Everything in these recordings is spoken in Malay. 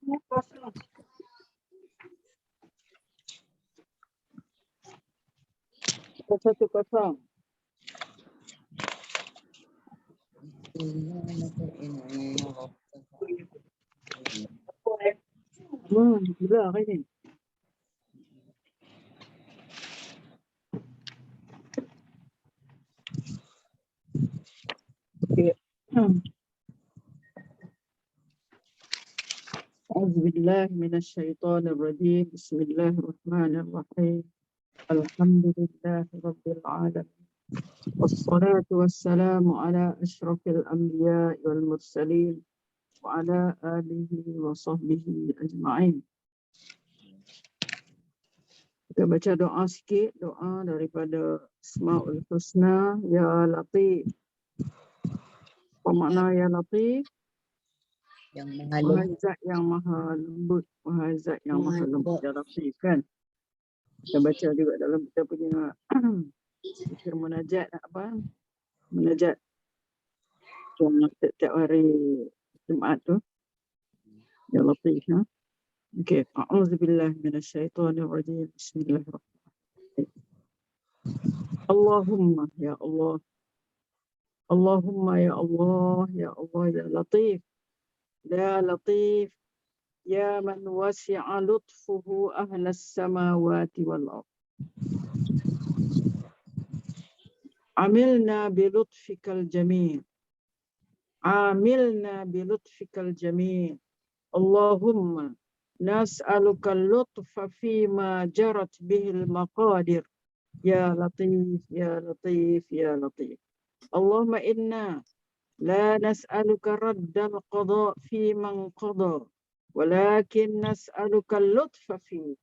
1-0. Gila kan ni. Okay. أعوذ بالله من الشيطان الرجيم. بسم الله الرحمن الرحيم. الحمد لله رب العالمين، والصلاة والسلام على أشرف الأنبياء والمرسلين وعلى آله وصحبه أجمعين. Kita baca doa sikit, doa daripada Asmaul Husna. Ya Latif. Apa makna Ya Latif? Yang maha lembut. Wahai Zat yang maha lembut. Wahai Zat yang maha lembut. Ya Latif kan? Kita baca juga dalam kita punya zikir munajat apa? Munajat yang setiap hari Jumaat tu. Ya Latif. Ha? Okey. A'udzubillahi minasyaitonirrajim. Bismillahirrahmanirrahim. Allahumma ya Allah. Allahumma ya Allah, ya Allah, ya Latif. Ya Latif. Ya man wasi'a lutfuhu ahlas samawati wal ardh. Amilna bi lutfikal jamil. Amilna bi lutfikal jamil. Allahumma nas'aluka lutfa fima jarat bihil maqadir. Ya Latif, ya Latif, ya Latif. Allahumma inna la nas'aluka raddal qada fi man qada, walakin nas'aluka lutfa fi.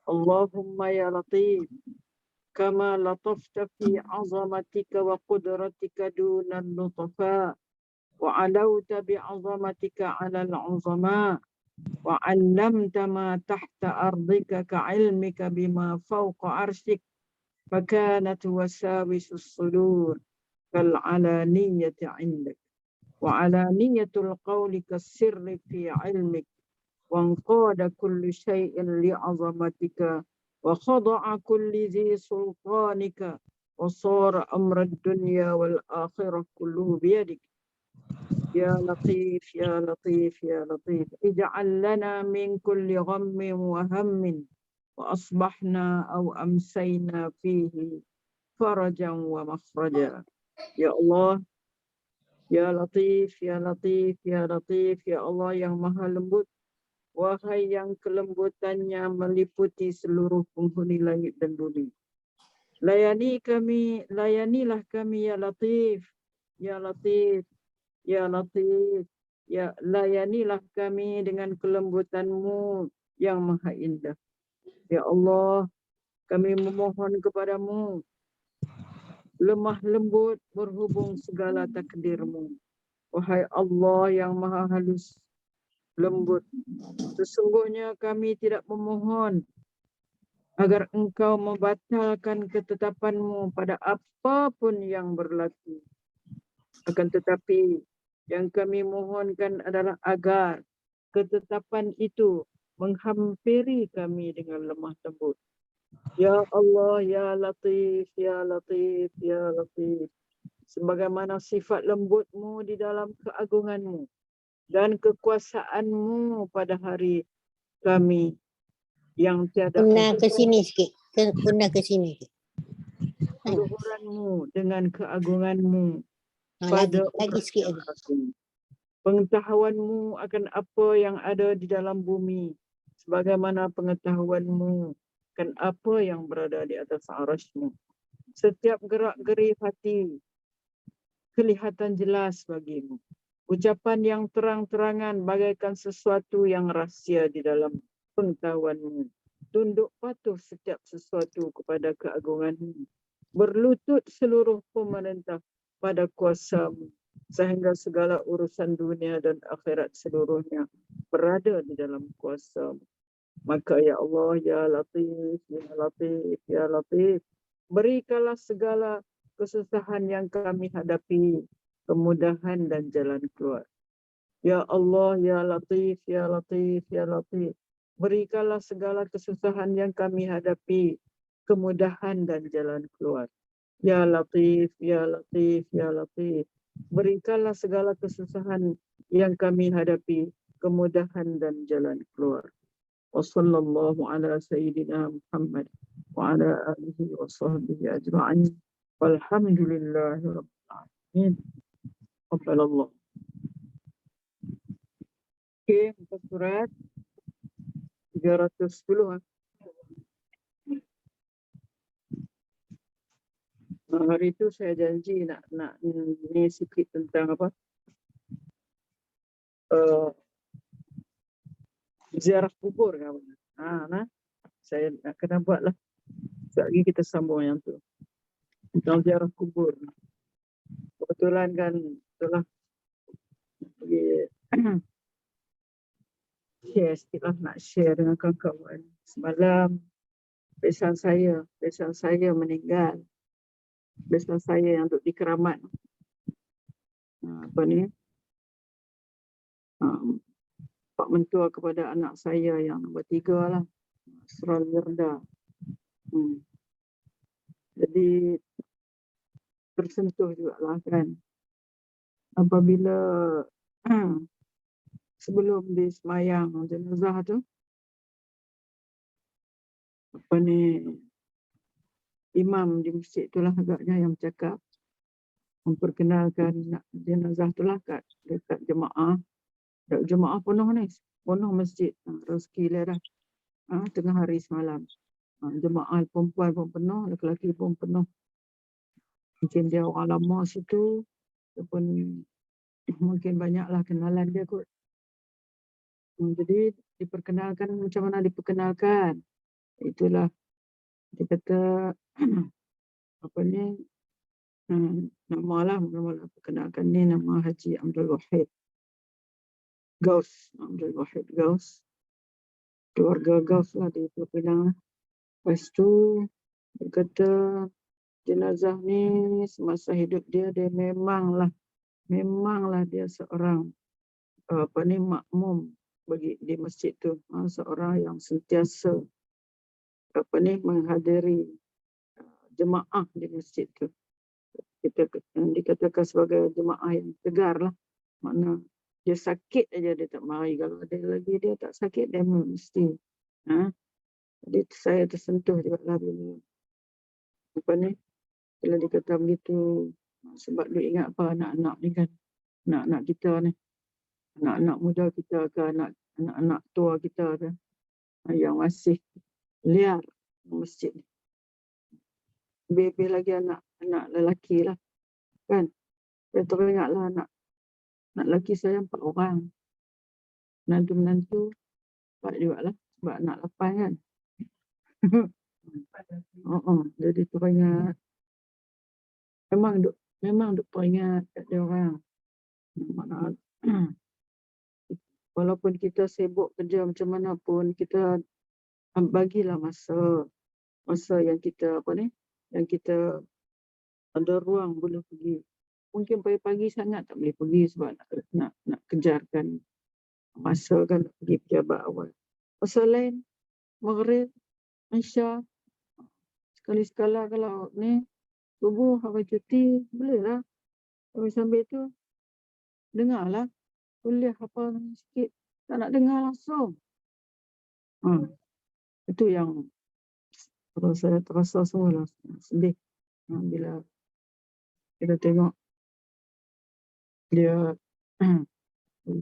Allahumma ya Latif, kama latafta fi azamatika wa qudratika dunan lutfa, wa alawta bi azamatika ala al-uzama, wa 'allamta ma tahta ardika ka'ilmika bima fawqa arsyik, fakanat wasawisus sudur kal-alaniyati 'indak, wa alaniyatul qawli kas-sirri fi 'ilmik, wa anqada kulli syai'in li 'azamatika, wa khada'a kulli dhi sultanika, wa sara amrad dunya wal akhirah kulluhu biyadik. Ya Latif, ya Latif, ya Latif. Ij'al lana min kulli ghammin wa hammin, wa asbahna aw amsayna fihi farajan wa makhraja. Ya Allah, ya Latif, ya Latif, ya Latif, ya Allah yang maha lembut. Wahai yang kelembutannya meliputi seluruh penghuni langit dan bumi. Layanilah kami ya Latif, ya Latif, ya Latif, ya layanilah kami dengan kelembutan-Mu yang maha indah. Ya Allah, kami memohon kepadamu lemah lembut berhubung segala takdir-Mu. Wahai Allah yang maha halus lembut, sesungguhnya kami tidak memohon agar Engkau membatalkan ketetapan-Mu pada apapun yang berlaku. Akan tetapi yang kami mohonkan adalah agar ketetapan itu menghampiri kami dengan lemah lembut. Ya Allah, ya Latif, ya Latif, ya Latif. Sebagaimana sifat lembut-Mu di dalam keagungan-Mu dan kekuasaan-Mu pada hari kami yang tiada Kena ke sini sikit. Kena ke sini sikit. keluhuran-Mu dengan keagungan-Mu Lagi pada sikit lagi. agung. Pengetahuan-Mu akan apa yang ada di dalam bumi, sebagaimana pengetahuan-Mu akan apa yang berada di atas arasy-Mu. Setiap gerak-gerik hati kelihatan jelas bagimu. Ucapan yang terang-terangan bagaikan sesuatu yang rahsia di dalam pengetahuan-Mu. Tunduk patuh setiap sesuatu kepada keagungan-Mu. Berlutut seluruh pemerintah pada kuasa-Mu, sehingga segala urusan dunia dan akhirat seluruhnya berada di dalam kuasa-Mu. Maka ya Allah, ya Latif, ya Latif, ya Latif, berikanlah segala kesusahan yang kami hadapi kemudahan dan jalan keluar. Ya Allah, Ya Latif, Ya Latif, Ya Latif. Berikanlah segala kesusahan yang kami hadapi, kemudahan dan jalan keluar. Ya Latif, Ya Latif, Ya Latif. Berikanlah segala kesusahan yang kami hadapi, kemudahan dan jalan keluar. Wa sallallahu ala sayyidina Muhammad wa ala alihi wa sahbihi ajma'in. Walhamdulillahi rabbil alamin. Qabbalallah. Okey, muka surat 310. Hari itu saya janji nak ni sikit tentang apa? Ziarah kubur kan. Nah, saya nak kena buat lah. Sekejap lagi kita sambung yang tu. Tentang ziarah kubur. Kebetulan kan telah pergi share sikit lah, nak share dengan kawan-kawan. Semalam besan saya meninggal. Besan saya yang duduk di Keramat. Apa ni? Pak mentua kepada anak saya yang nombor 3 lah. Asral Wirda. Jadi tersentuh jugalah kan. Apabila sebelum disemayang jenazah tu, apa ni, imam di masjid itulah agaknya yang bercakap, memperkenalkan jenazah itulah dekat jemaah. Jemaah penuh ni, penuh masjid. Rezeki dia dah. Tengah hari semalam. Jemaah perempuan pun penuh, lelaki pun penuh. Mungkin dia orang lama situ, ataupun mungkin banyaklah kenalan dia kot. Jadi diperkenalkan, macam mana diperkenalkan? Itulah dia kata apa ni, nama perkenalkan ni nama Haji Abdul Wahid Gaus. Abdul Wahid Gaus, keluarga Gaus lah di Pulau Pinang. Lepas tu dia kata jenazah ni semasa hidup dia memanglah dia seorang apa ni, makmum bagi di masjid tu, seorang yang sentiasa apa ni, menghadiri jemaah di masjid tu. Kita dikatakan sebagai jemaah yang tegar lah. Makna dia sakit aja dia tak mari. Kalau ada lagi dia tak sakit, dia mesti. Jadi saya tersentuh juga lah bila apa ni, bila dia kata begitu. Sebab dia ingat apa, anak-anak ni kan, anak-anak kita ni, anak-anak muda kita ke, anak-anak tua kita ke, yang masih liar di masjid ni. Lebih lagi anak lelaki lah kan. Saya teringatlah anak lelaki saya 4 orang. Menantu 4 juga lah. Sebab anak 8 kan. Jadi teringat. Memang duk teringat kat dia orang. Walaupun kita sibuk kerja macam mana pun, kita bagilah masa yang kita apa ni, yang kita ada ruang boleh pergi. Mungkin pagi-pagi sangat tak boleh pergi sebab nak kejarkan masa kan, nak pergi pejabat awal. Masa lain, Maghrib, Isya, sekali-sekala kalau ni subuh hari cuti, bolehlah. Sambil tu dengarlah kuliah apa sikit. Tak nak dengar langsung. Itu yang saya terasa semua lah, sedih. Bila kita tengok dia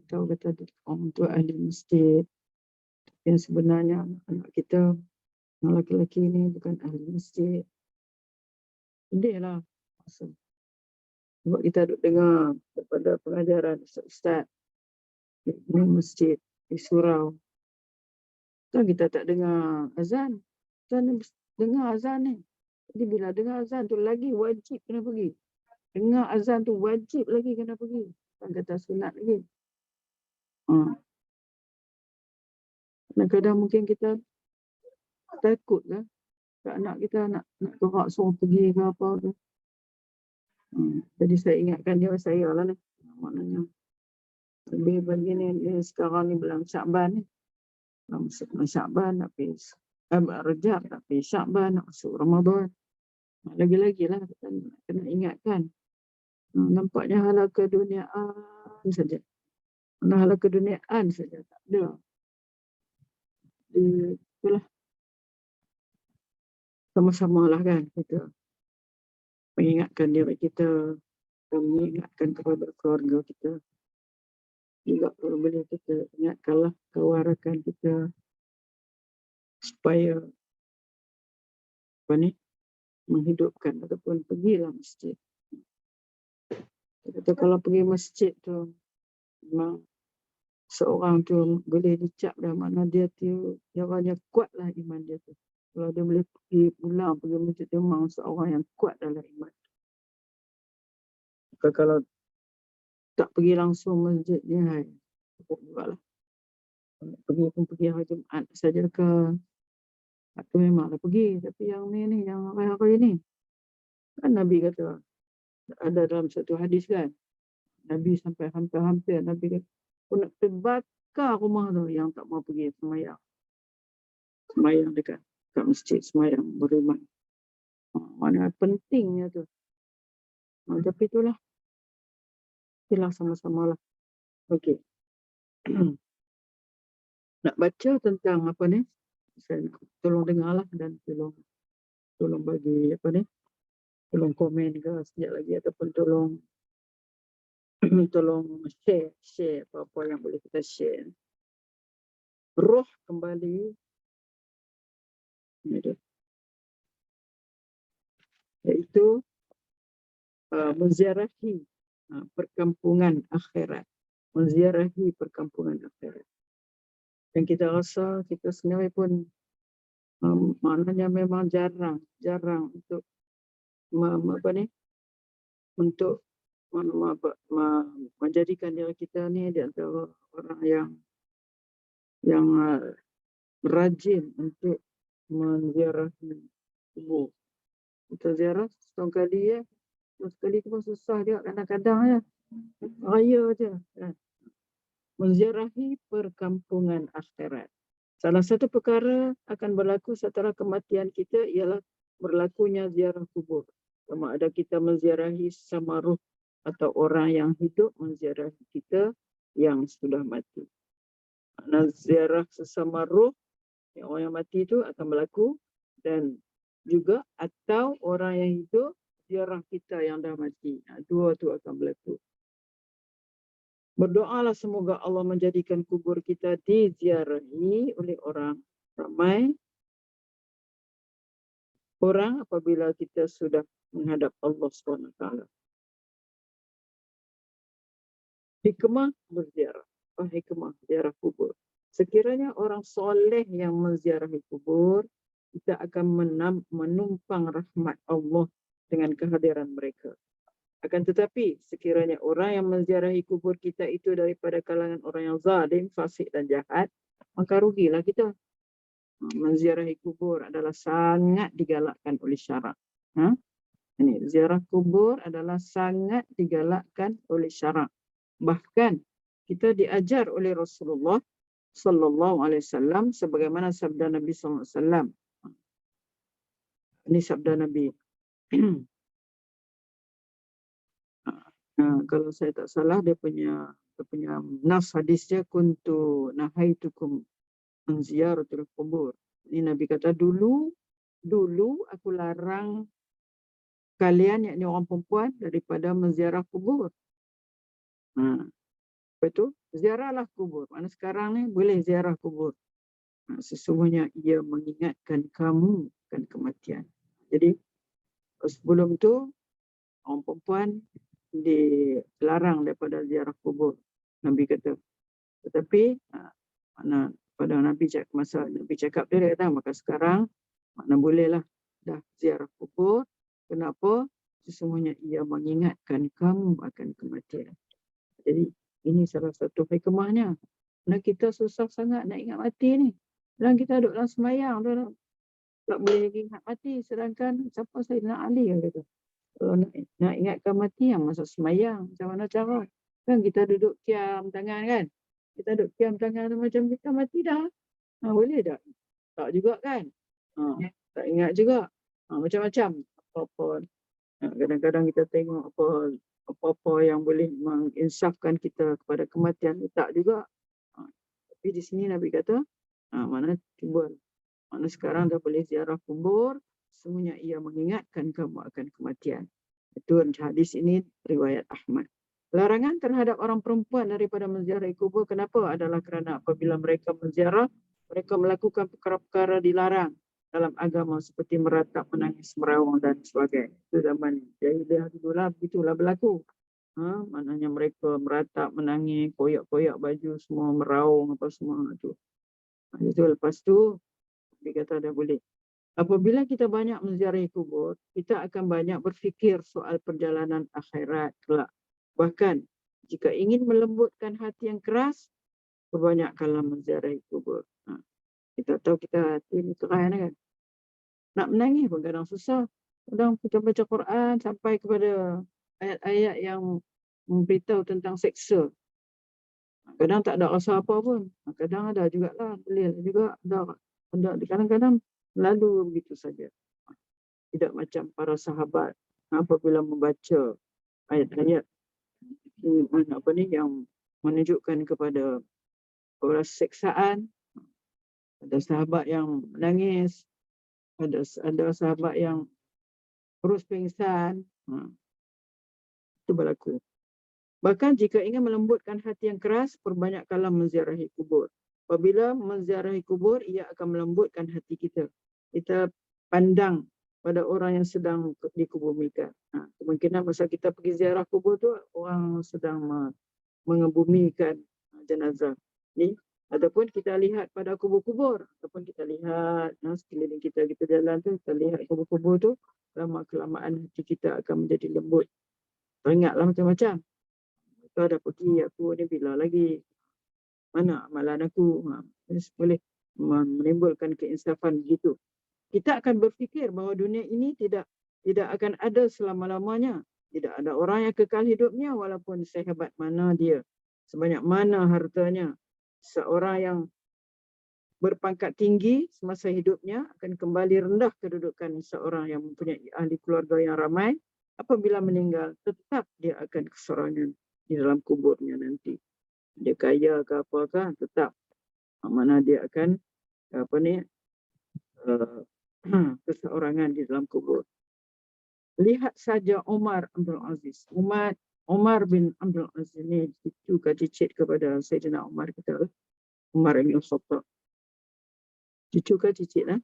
tahu kata orang tua ahli masjid, yang sebenarnya anak kita yang lelaki ni bukan ahli masjid. Sedih lah. Sebab kita duduk dengar daripada pengajaran ustaz di masjid, di surau. Kan kita tak dengar azan. Kita dengar azan ni. Jadi bila dengar azan tu lagi wajib kena pergi. Dengar azan tu wajib lagi kena pergi. Kan kata sunat lagi. Kadang-kadang mungkin kita takut lah. Anak kita nak tolak suruh pergi ke apa tu. Jadi saya ingatkan dia saya lah ni. Maknanya Lebih begini sekarang ni bulan Syakban ni. Masuk bulan Syakban nak pergi Rejab, nak pergi Syakban, nak masuk Ramadan. Lagi-lagi lah kita kena ingatkan. Nampaknya hala keduniaan saja. Hala keduniaan saja. Tak ada. Itulah. Sama-sama lah kan kita mengingatkan diri kita, mengingatkan kepada keluarga kita. Juga kalau boleh kita ingatkanlah kewarakan kita supaya menghidupkan ataupun pergilah masjid. Kita kalau pergi masjid tu memang seorang tu boleh dicap dah mana dia tu orangnya kuatlah iman dia tu. Kalau dia boleh pergi masjid tu memang seorang yang kuat dalam iman. Kalau tak pergi langsung masjid ni, cukup jugalah. Pergi pun pergi hari Jumaat saja ke. Atau memanglah pergi. Tapi yang ni, yang hari-hari ni. Kan Nabi kata, ada dalam satu hadis kan. Nabi sampai hampir-hampir, Nabi kata, aku nak terbakar rumah tu yang tak mau pergi semayang. Semayang dekat masjid, semayang beriman. Mana pentingnya tu. Tapi itulah. Itulah sama-sama lah. Okey. Nak baca tentang apa ni? Saya nak tolong dengarlah dan tolong bagi apa ni? Tolong komen ke sekejap lagi ataupun tolong share apa-apa yang boleh kita share. Roh kembali ini dia. Iaitu menziarahi perkampungan akhirat. Menziarahi perkampungan akhirat. Dan kita rasa kita sendiri pun maknanya memang jarang untuk untuk menjadikan diri kita ni di antara orang yang rajin untuk menziarahi kubur. Kita ziarah setahun kali ya. Sekali tu pun susah dia kadang-kadang ya. Raya je. Menziarahi perkampungan akhirat. Salah satu perkara akan berlaku setelah kematian kita ialah berlakunya ziarah kubur. Sama ada kita menziarahi sesama ruh atau orang yang hidup menziarahi kita yang sudah mati. Nah, ziarah sesama ruh yang orang yang mati itu akan berlaku dan juga atau orang yang hidup ziarah kita yang dah mati. Dua tu akan berlaku. Berdoalah semoga Allah menjadikan kubur kita diziarahi oleh orang ramai orang apabila kita sudah menghadap Allah SWT. Hikmah berziarah. Hikmah ziarah kubur. Sekiranya orang soleh yang menziarahi kubur, kita akan menumpang rahmat Allah dengan kehadiran mereka. Akan tetapi, sekiranya orang yang menziarahi kubur kita itu daripada kalangan orang yang zalim, fasik dan jahat, maka rugilah kita. Menziarahi kubur adalah sangat digalakkan oleh syarak. Ini ziarah kubur adalah sangat digalakkan oleh syarak. Bahkan kita diajar oleh Rasulullah sallallahu alaihi wasallam sebagaimana sabda Nabi sallallahu alaihi wasallam. Ini sabda Nabi. Kalau saya tak salah dia punya nas hadisnya kuntu nahaitukum an ziyaratul qubur. Ini Nabi kata dulu aku larang kalian yakni orang perempuan daripada menziarah kubur. Betul? Ziarahlah kubur. Mana sekarang ni boleh ziarah kubur. Sesungguhnya ia mengingatkan kamu akan kematian. Jadi sebelum tu orang perempuan dilarang daripada ziarah kubur. Nabi kata. Tetapi pada Nabi cakap dia kata maka sekarang makna bolehlah dah ziarah kubur. Kenapa? Sesungguhnya ia mengingatkan kamu akan kematian. Jadi ini salah satu hikmahnya. Nah, kita susah sangat nak ingat mati ni. Dan kita duduk dalam semayang tu tak boleh lagi ingat mati. Sedangkan siapa Sayyidina Ali kata. Kalau nak ingatkan mati yang masa semayang. Macam mana cara? Kan kita duduk kiam tangan kan. Kita duduk kiam tangan macam kita mati dah. Boleh tak? Tak juga kan? Tak ingat juga. Macam-macam. Apa-apa. Kadang-kadang kita tengok apa-apa yang boleh menginsafkan kita kepada kematian. Tak juga. Tapi di sini Nabi kata, mana timbul. Mana sekarang dah boleh ziarah kubur, semuanya ia mengingatkan kamu akan kematian. Itu hadis ini riwayat Ahmad. Larangan terhadap orang perempuan daripada menziarahi kubur, kenapa? Adalah kerana apabila mereka menziarah, mereka melakukan perkara-perkara dilarang dalam agama seperti meratap, menangis, merawang dan sebagainya. Itu zaman jahiliah dululah, begitulah berlaku. Maknanya mereka meratap, menangis, koyak-koyak baju semua, meraung apa semua tu. Itu lepas tu dia kata dah boleh. Apabila kita banyak menziarahi kubur, kita akan banyak berfikir soal perjalanan akhirat kelak. Bahkan jika ingin melembutkan hati yang keras, perbanyakkanlah menziarahi kubur. Kita tahu kita hati ni keras kan. Nak menangis pun kadang susah. Kadang kita baca Quran sampai kepada ayat-ayat yang memberitahu tentang seksa. Kadang tak ada rasa apa pun. Kadang ada jugalah. Boleh juga ada. Kadang-kadang lalu begitu saja. Tidak macam para sahabat apabila membaca ayat-ayat yang menunjukkan kepada seksaan. Ada sahabat yang menangis. Ada sahabat yang terus pingsan. Itu berlaku. Bahkan jika ingin melembutkan hati yang keras, perbanyakkanlah menziarahi kubur. Apabila menziarahi kubur, ia akan melembutkan hati kita. Kita pandang pada orang yang sedang dikubumikan. Kemungkinan masa kita pergi ziarah kubur tu, orang sedang mengebumikan jenazah. Ataupun kita lihat pada kubur-kubur. Ataupun kita lihat sekeliling kita jalan tu, kita lihat kubur-kubur tu, lama-kelamaan hati kita akan menjadi lembut. Teringatlah macam-macam. Kita dah pergi, aku ni bila lagi? Mana amalan aku? Boleh menimbulkan keinsafan begitu. Kita akan berfikir bahawa dunia ini tidak akan ada selama-lamanya. Tidak ada orang yang kekal hidupnya walaupun sehebat mana dia. Sebanyak mana hartanya. Seorang yang berpangkat tinggi semasa hidupnya akan kembali rendah kedudukan seorang yang mempunyai ahli keluarga yang ramai. Apabila meninggal, tetap dia akan kesorangan di dalam kuburnya nanti. Dia kaya ke apakah, tetap. Mana dia akan keseorangan di dalam kubur. Lihat saja Umar Abdul Aziz. Umar bin Abdul Aziz ini juga cicit kepada Sayyidina Umar kita. Umar bin Khattab. Cucu ke cicit lah.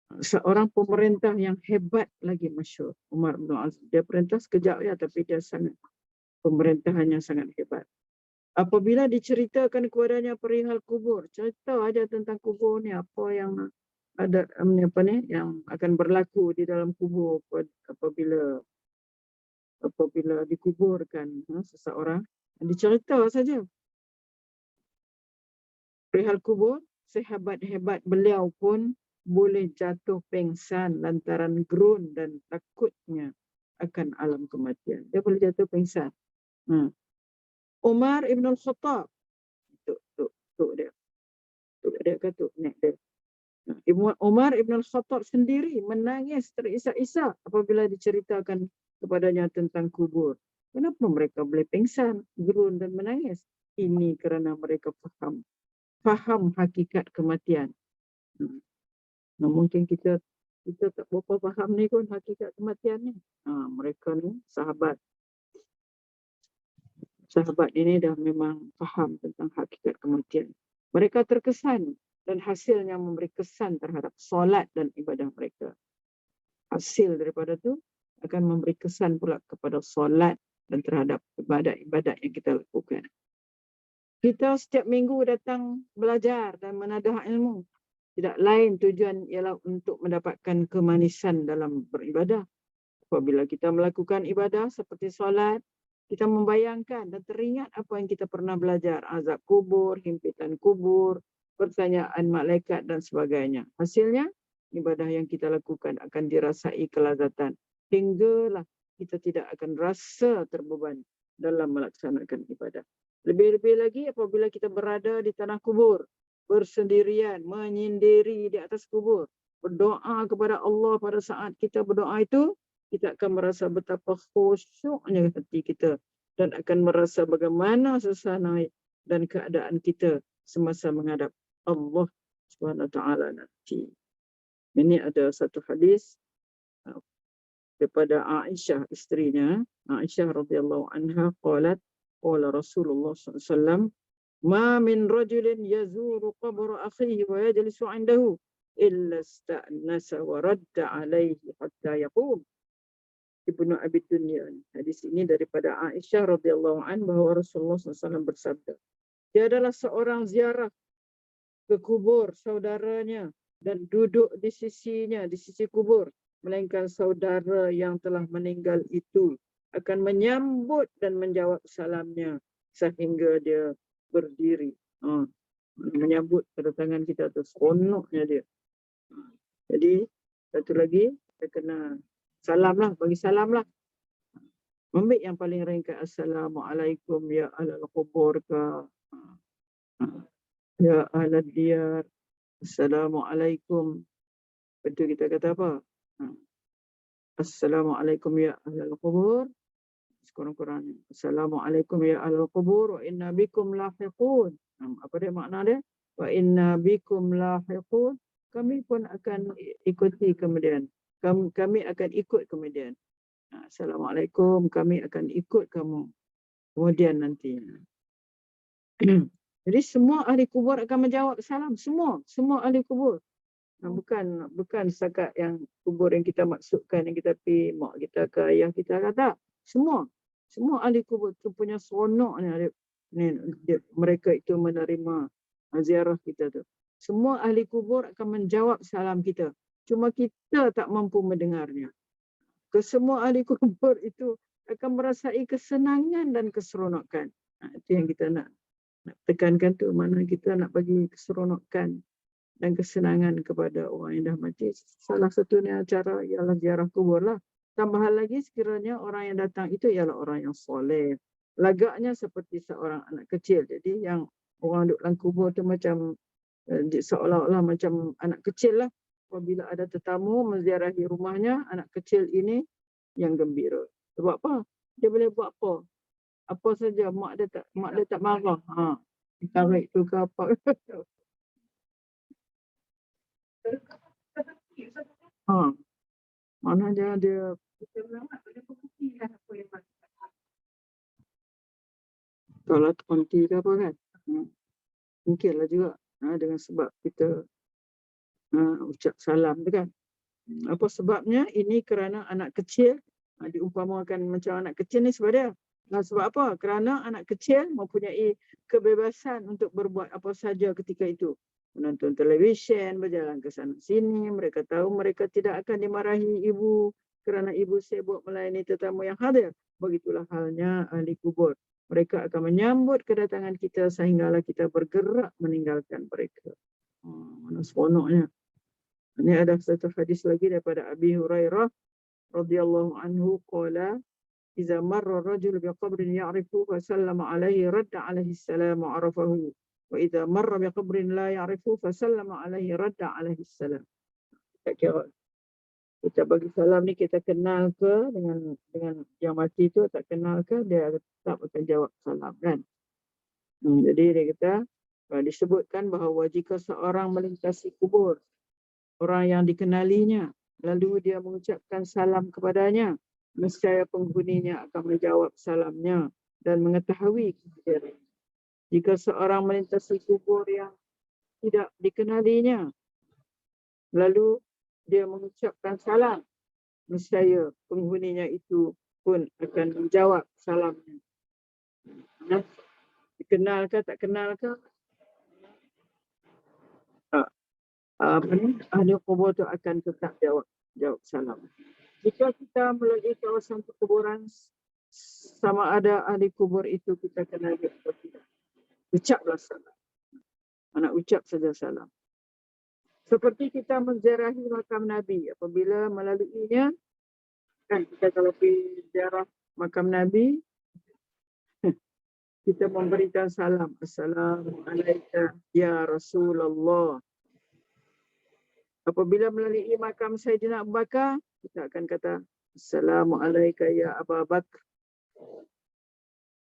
Seorang pemerintah yang hebat lagi masyhur. Umar bin Aziz. Dia perintah sekejap ya, tapi dia pemerintahannya sangat hebat. Apabila diceritakan kepadanya perihal kubur, cerita aja tentang kubur ni, apa yang ada yang akan berlaku di dalam kubur apabila dikuburkan seseorang, dicerita saja. Perihal kubur, sehebat-hebat beliau pun boleh jatuh pingsan lantaran gerun dan takutnya akan alam kematian. Dia boleh jatuh pingsan. Umar Ibn Khattab. Tuk dia kata nek dia. Umar Ibn Khattab sendiri menangis terisak-isak apabila diceritakan kepadanya tentang kubur. Kenapa mereka boleh pingsan, gerun dan menangis? Ini kerana mereka faham hakikat kematian. Mungkin kita tak berapa faham ni pun hakikat kematian ni. Mereka ni sahabat ini dah memang faham tentang hakikat kematian. Mereka terkesan dan hasilnya memberi kesan terhadap solat dan ibadah mereka. Hasil daripada tu akan memberi kesan pula kepada solat dan terhadap ibadat-ibadat yang kita lakukan. Kita setiap minggu datang belajar dan menadah ilmu. Tidak lain tujuan ialah untuk mendapatkan kemanisan dalam beribadah. Apabila kita melakukan ibadah seperti solat, kita membayangkan dan teringat apa yang kita pernah belajar. Azab kubur, himpitan kubur, pertanyaan malaikat dan sebagainya. Hasilnya, ibadah yang kita lakukan akan dirasai kelazatan. Hinggalah kita tidak akan rasa terbeban dalam melaksanakan ibadah. Lebih-lebih lagi apabila kita berada di tanah kubur, bersendirian, menyendiri di atas kubur, berdoa kepada Allah pada saat kita berdoa itu, kita akan merasa betapa khusyuknya hati kita dan akan merasa bagaimana suasana dan keadaan kita semasa menghadap Allah Subhanahu Wa Taala nanti. Ini ada satu hadis daripada Aisyah isterinya, Aisyah radhiyallahu anha qalat qala Rasulullah sallallahu alaihi wasallam ma min rajulin yazuru qabra akhihi wa yajlisu 'indahu illa ista'nasa wa radda 'alaihi hatta yaqum. Ibnu Abi Dunya. Hadis ini daripada Aisyah radhiyallahu anha bahwa Rasulullah SAW bersabda, dia adalah seorang ziarah ke kubur saudaranya dan duduk di sisinya, di sisi kubur, melainkan saudara yang telah meninggal itu akan menyambut dan menjawab salamnya sehingga dia berdiri. Menyambut kedatangan kita tu, seronoknya dia. Jadi satu lagi kita kena salam lah, bagi salam lah. Ambil yang paling ringkas, Assalamualaikum ya ahlal qubur ka, ya ahlal diyar, Assalamualaikum. Betul kita kata apa? Assalamualaikum ya ahlal qubur. Sekurang-kurangnya. Assalamualaikum ya ahlal qubur wa inna bikum lahiqun. Apa dia makna dia? Wa inna bikum lahiqun. Kami pun akan ikuti kemudian. Kami akan ikut kemudian. Assalamualaikum, kami akan ikut kamu kemudian nanti. Jadi semua ahli kubur akan menjawab salam. Semua ahli kubur. Bukan setakat yang kubur yang kita maksudkan, yang kita pergi mak kita ke ayah kita kata. Semua ahli kubur tu punya seronoknya mereka itu menerima ziarah kita tu. Semua ahli kubur akan menjawab salam kita. Cuma kita tak mampu mendengarnya. Kesemua ahli kubur itu akan merasai kesenangan dan keseronokan. Itu yang kita nak tekankan tu, mana kita nak bagi keseronokan dan kesenangan kepada orang yang dah mati. Salah satunya cara ialah ziarah kubur lah. Tambahan lagi sekiranya orang yang datang itu ialah orang yang soleh. Lagaknya seperti seorang anak kecil. Jadi yang orang duduk dalam kubur tu macam seolah-olah macam anak kecil lah. Apabila ada tetamu menziarahi rumahnya, anak kecil ini yang gembira. Sebab apa? Dia boleh buat apa? Apa saja, mak dia tak marah. Tarik tu ke apa. Mana dia solat konti ke apa kan? Mungkinlah juga dengan sebab kita ucap salam tu kan. Apa sebabnya? Ini kerana anak kecil diumpamakan macam anak kecil ni sebab dia. Sebab apa? Kerana anak kecil mempunyai kebebasan untuk berbuat apa saja ketika itu. Menonton televisyen, berjalan ke sana sini. Mereka tahu mereka tidak akan dimarahi ibu kerana ibu sibuk melayani tetamu yang hadir. Begitulah halnya ahli kubur. Mereka akan menyambut kedatangan kita sehinggalah kita bergerak meninggalkan mereka. Mana seronoknya. Ini ada satu hadis lagi daripada Abi Hurairah radhiyallahu anhu qala idza marra ar-rajul bi qabrin ya'rifu fa sallama alaihi radda alaihi salam wa arafahu wa idza marra bi qabrin la ya'rifu fa sallama alaihi radda alaihi salam. Tak kira kita bagi salam ni kita kenal ke dengan yang mati tu, tak kenal ke dia tetap akan jawab salam kan. Jadi dia kata disebutkan bahawa jika seorang melintasi kubur orang yang dikenalinya, lalu dia mengucapkan salam kepadanya, nescaya penghuninya akan menjawab salamnya dan mengetahui kemudian. Jika seorang melintasi kubur yang tidak dikenalinya, lalu dia mengucapkan salam, nescaya penghuninya itu pun akan menjawab salamnya. Dikenal ke tak kenal ke? Ahli kubur itu akan tetap jawab salam. Jika kita melalui kawasan perkuburan, sama ada ahli kubur itu kita kenal atau tidak, ucaplah salam. Anak ucap saja salam. Seperti kita menziarahi makam Nabi, apabila melaluinya, kan kita kalau pergi ziarah makam Nabi, kita memberikan salam. Assalamualaikum ya Rasulullah. Apabila melalui makam Sayyidina Abu Bakar, kita akan kata Assalamualaikum ya Abu Bakar.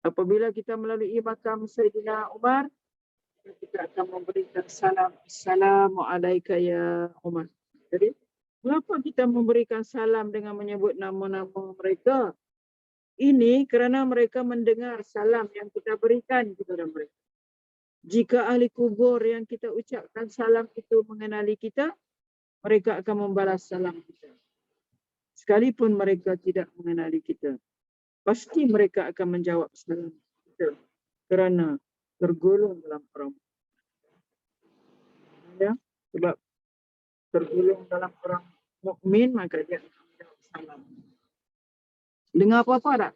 Apabila kita melalui makam Sayyidina Umar, kita akan memberikan salam. Assalamualaikum ya Umar. Jadi, mengapa kita memberikan salam dengan menyebut nama-nama mereka? Ini kerana mereka mendengar salam yang kita berikan kepada mereka. Jika ahli kubur yang kita ucapkan salam itu mengenali kita, mereka akan membalas salam kita. Sekalipun mereka tidak mengenali kita, pasti mereka akan menjawab salam kita kerana tergolong dalam orang. Ya, sebab tergolong dalam orang mukmin, maka dia akan menjawab salam. Dengar apa-apa tak?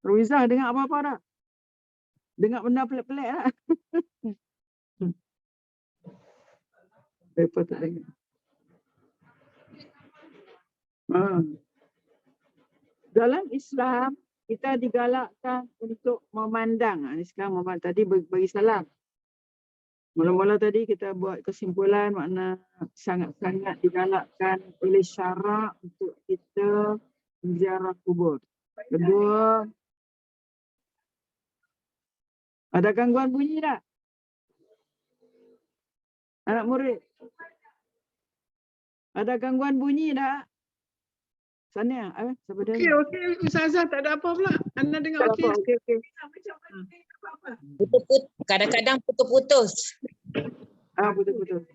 Ruizah dengar apa-apa tak? Dengar benda pelik-pelik tak? Mereka tak dengar. Dalam Islam, kita digalakkan untuk memandang. Ini sekarang tadi bagi salam. Mula-mula tadi kita buat kesimpulan makna sangat-sangat digalakkan oleh syarak untuk kita menziarah kubur. Kedua, ada gangguan bunyi tak? Anak murid? Ada gangguan bunyi tak? Sana, siapa dia? Okey, Ustazah tak ada apa pula. Anda dengar okey. Okey. Kadang-kadang putus-putus. Betul-betul.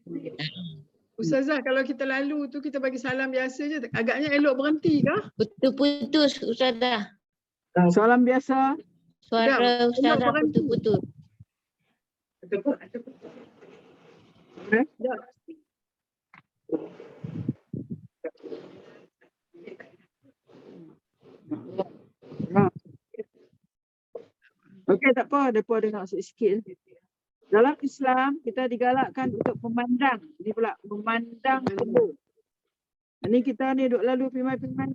Ustazah, kalau kita lalu tu kita bagi salam biasa je. Agaknya elok berhenti kah? Putus-putus Ustazah. Salam biasa. Suara Ustazah berhenti. putus-putus. Okey, tak apa. Mereka dengar sikit. Dalam Islam, kita digalakkan untuk memandang. Ini pula, memandang kubur. Ini kita ni duduk lalu pimai-pimai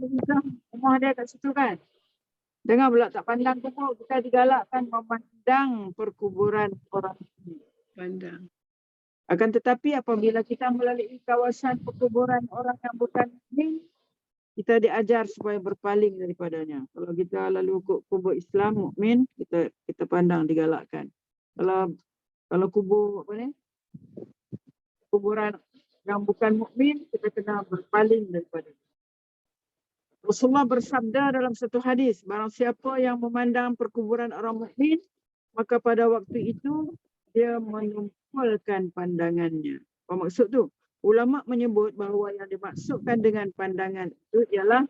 rumah dia kat situ kan. Dengar pula tak pandang kubur, kita digalakkan memandang perkuburan orang ini. Pandang. Akan tetapi apabila kita melalui kawasan perkuburan orang yang bukan mukmin, kita diajar supaya berpaling daripadanya. Kalau kita lalu kubur Islam mukmin, kita pandang, digalakkan. Kalau kubur apa ni? Kuburan yang bukan mukmin, kita kena berpaling daripada. Rasulullah bersabda dalam satu hadis, barang siapa yang memandang perkuburan orang mukmin, maka pada waktu itu dia menumpulkan pandangannya. Apa maksud tu? Ulama menyebut bahawa yang dimaksudkan dengan pandangan itu ialah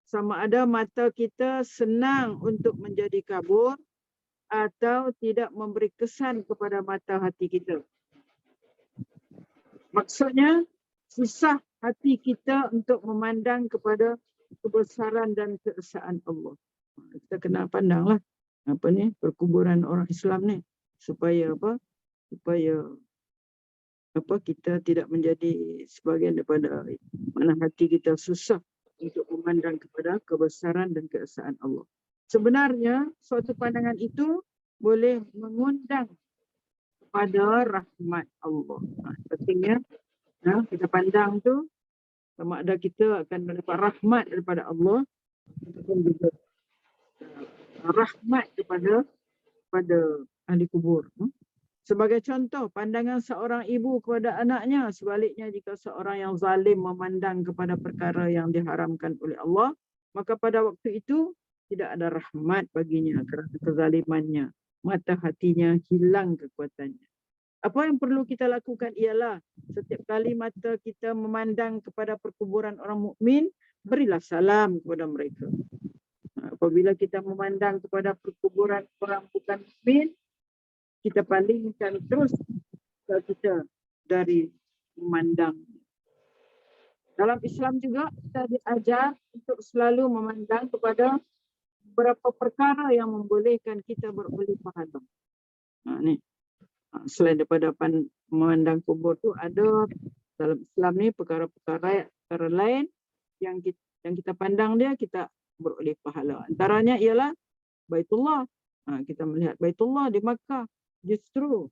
sama ada mata kita senang untuk menjadi kabur atau tidak memberi kesan kepada mata hati kita. Maksudnya, susah hati kita untuk memandang kepada kebesaran dan keesaan Allah. Kita kena pandanglah perkuburan orang Islam ni supaya kita tidak menjadi sebahagian daripada mana hati kita susah untuk memandang kepada kebesaran dan keesaan Allah. Sebenarnya suatu pandangan itu boleh mengundang kepada rahmat Allah. Pentingnya kita pandang tu sama ada kita akan mendapat rahmat daripada Allah ataupun juga rahmat kepada ahli kubur. Sebagai contoh, pandangan seorang ibu kepada anaknya, sebaliknya jika seorang yang zalim memandang kepada perkara yang diharamkan oleh Allah, maka pada waktu itu tidak ada rahmat baginya kerana kezalimannya. Mata hatinya hilang kekuatannya. Apa yang perlu kita lakukan ialah setiap kali mata kita memandang kepada perkuburan orang mukmin, berilah salam kepada mereka. Apabila kita memandang kepada perkuburan orang bukan mukmin, kita palingkan terus kita dari memandang. Dalam Islam juga kita diajar untuk selalu memandang kepada beberapa perkara yang membolehkan kita beroleh pahala. Selain daripada memandang kubur tu, ada dalam Islam ni perkara lain yang kita pandang dia, kita beroleh pahala. Antaranya ialah Baitullah. Kita melihat Baitullah di Makkah. Justru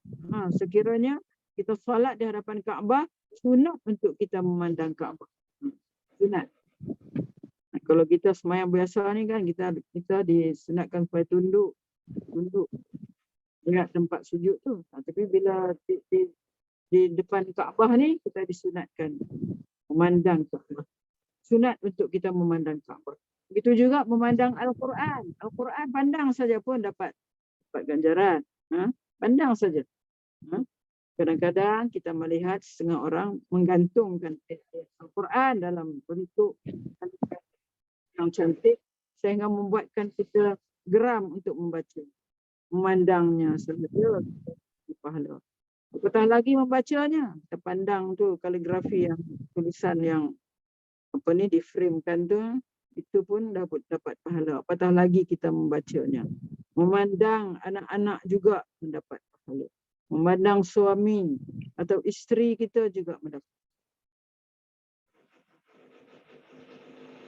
sekiranya kita solat di hadapan Kaabah, sunat untuk kita memandang Kaabah. Sunat. Kalau kita semayang biasa ni kan, kita disunatkan supaya tunduk ingat tempat sujud tu. Tapi bila di depan Kaabah ni, kita disunatkan memandang Kaabah. Sunat untuk kita memandang Kaabah. Begitu juga memandang Al-Quran. Al-Quran pandang saja pun dapat ganjaran. Pandang saja. Kadang-kadang kita melihat setengah orang menggantungkan Al-Quran dalam bentuk yang cantik sehingga membuatkan kita geram untuk membaca. Memandangnya saja pahala. Apatah lagi membacanya. Kita pandang tu kaligrafi yang tulisan yang diframekan tu, itu pun dapat pahala. Apatah lagi kita membacanya. Memandang anak-anak juga mendapat pahala. Memandang suami atau isteri kita juga mendapat.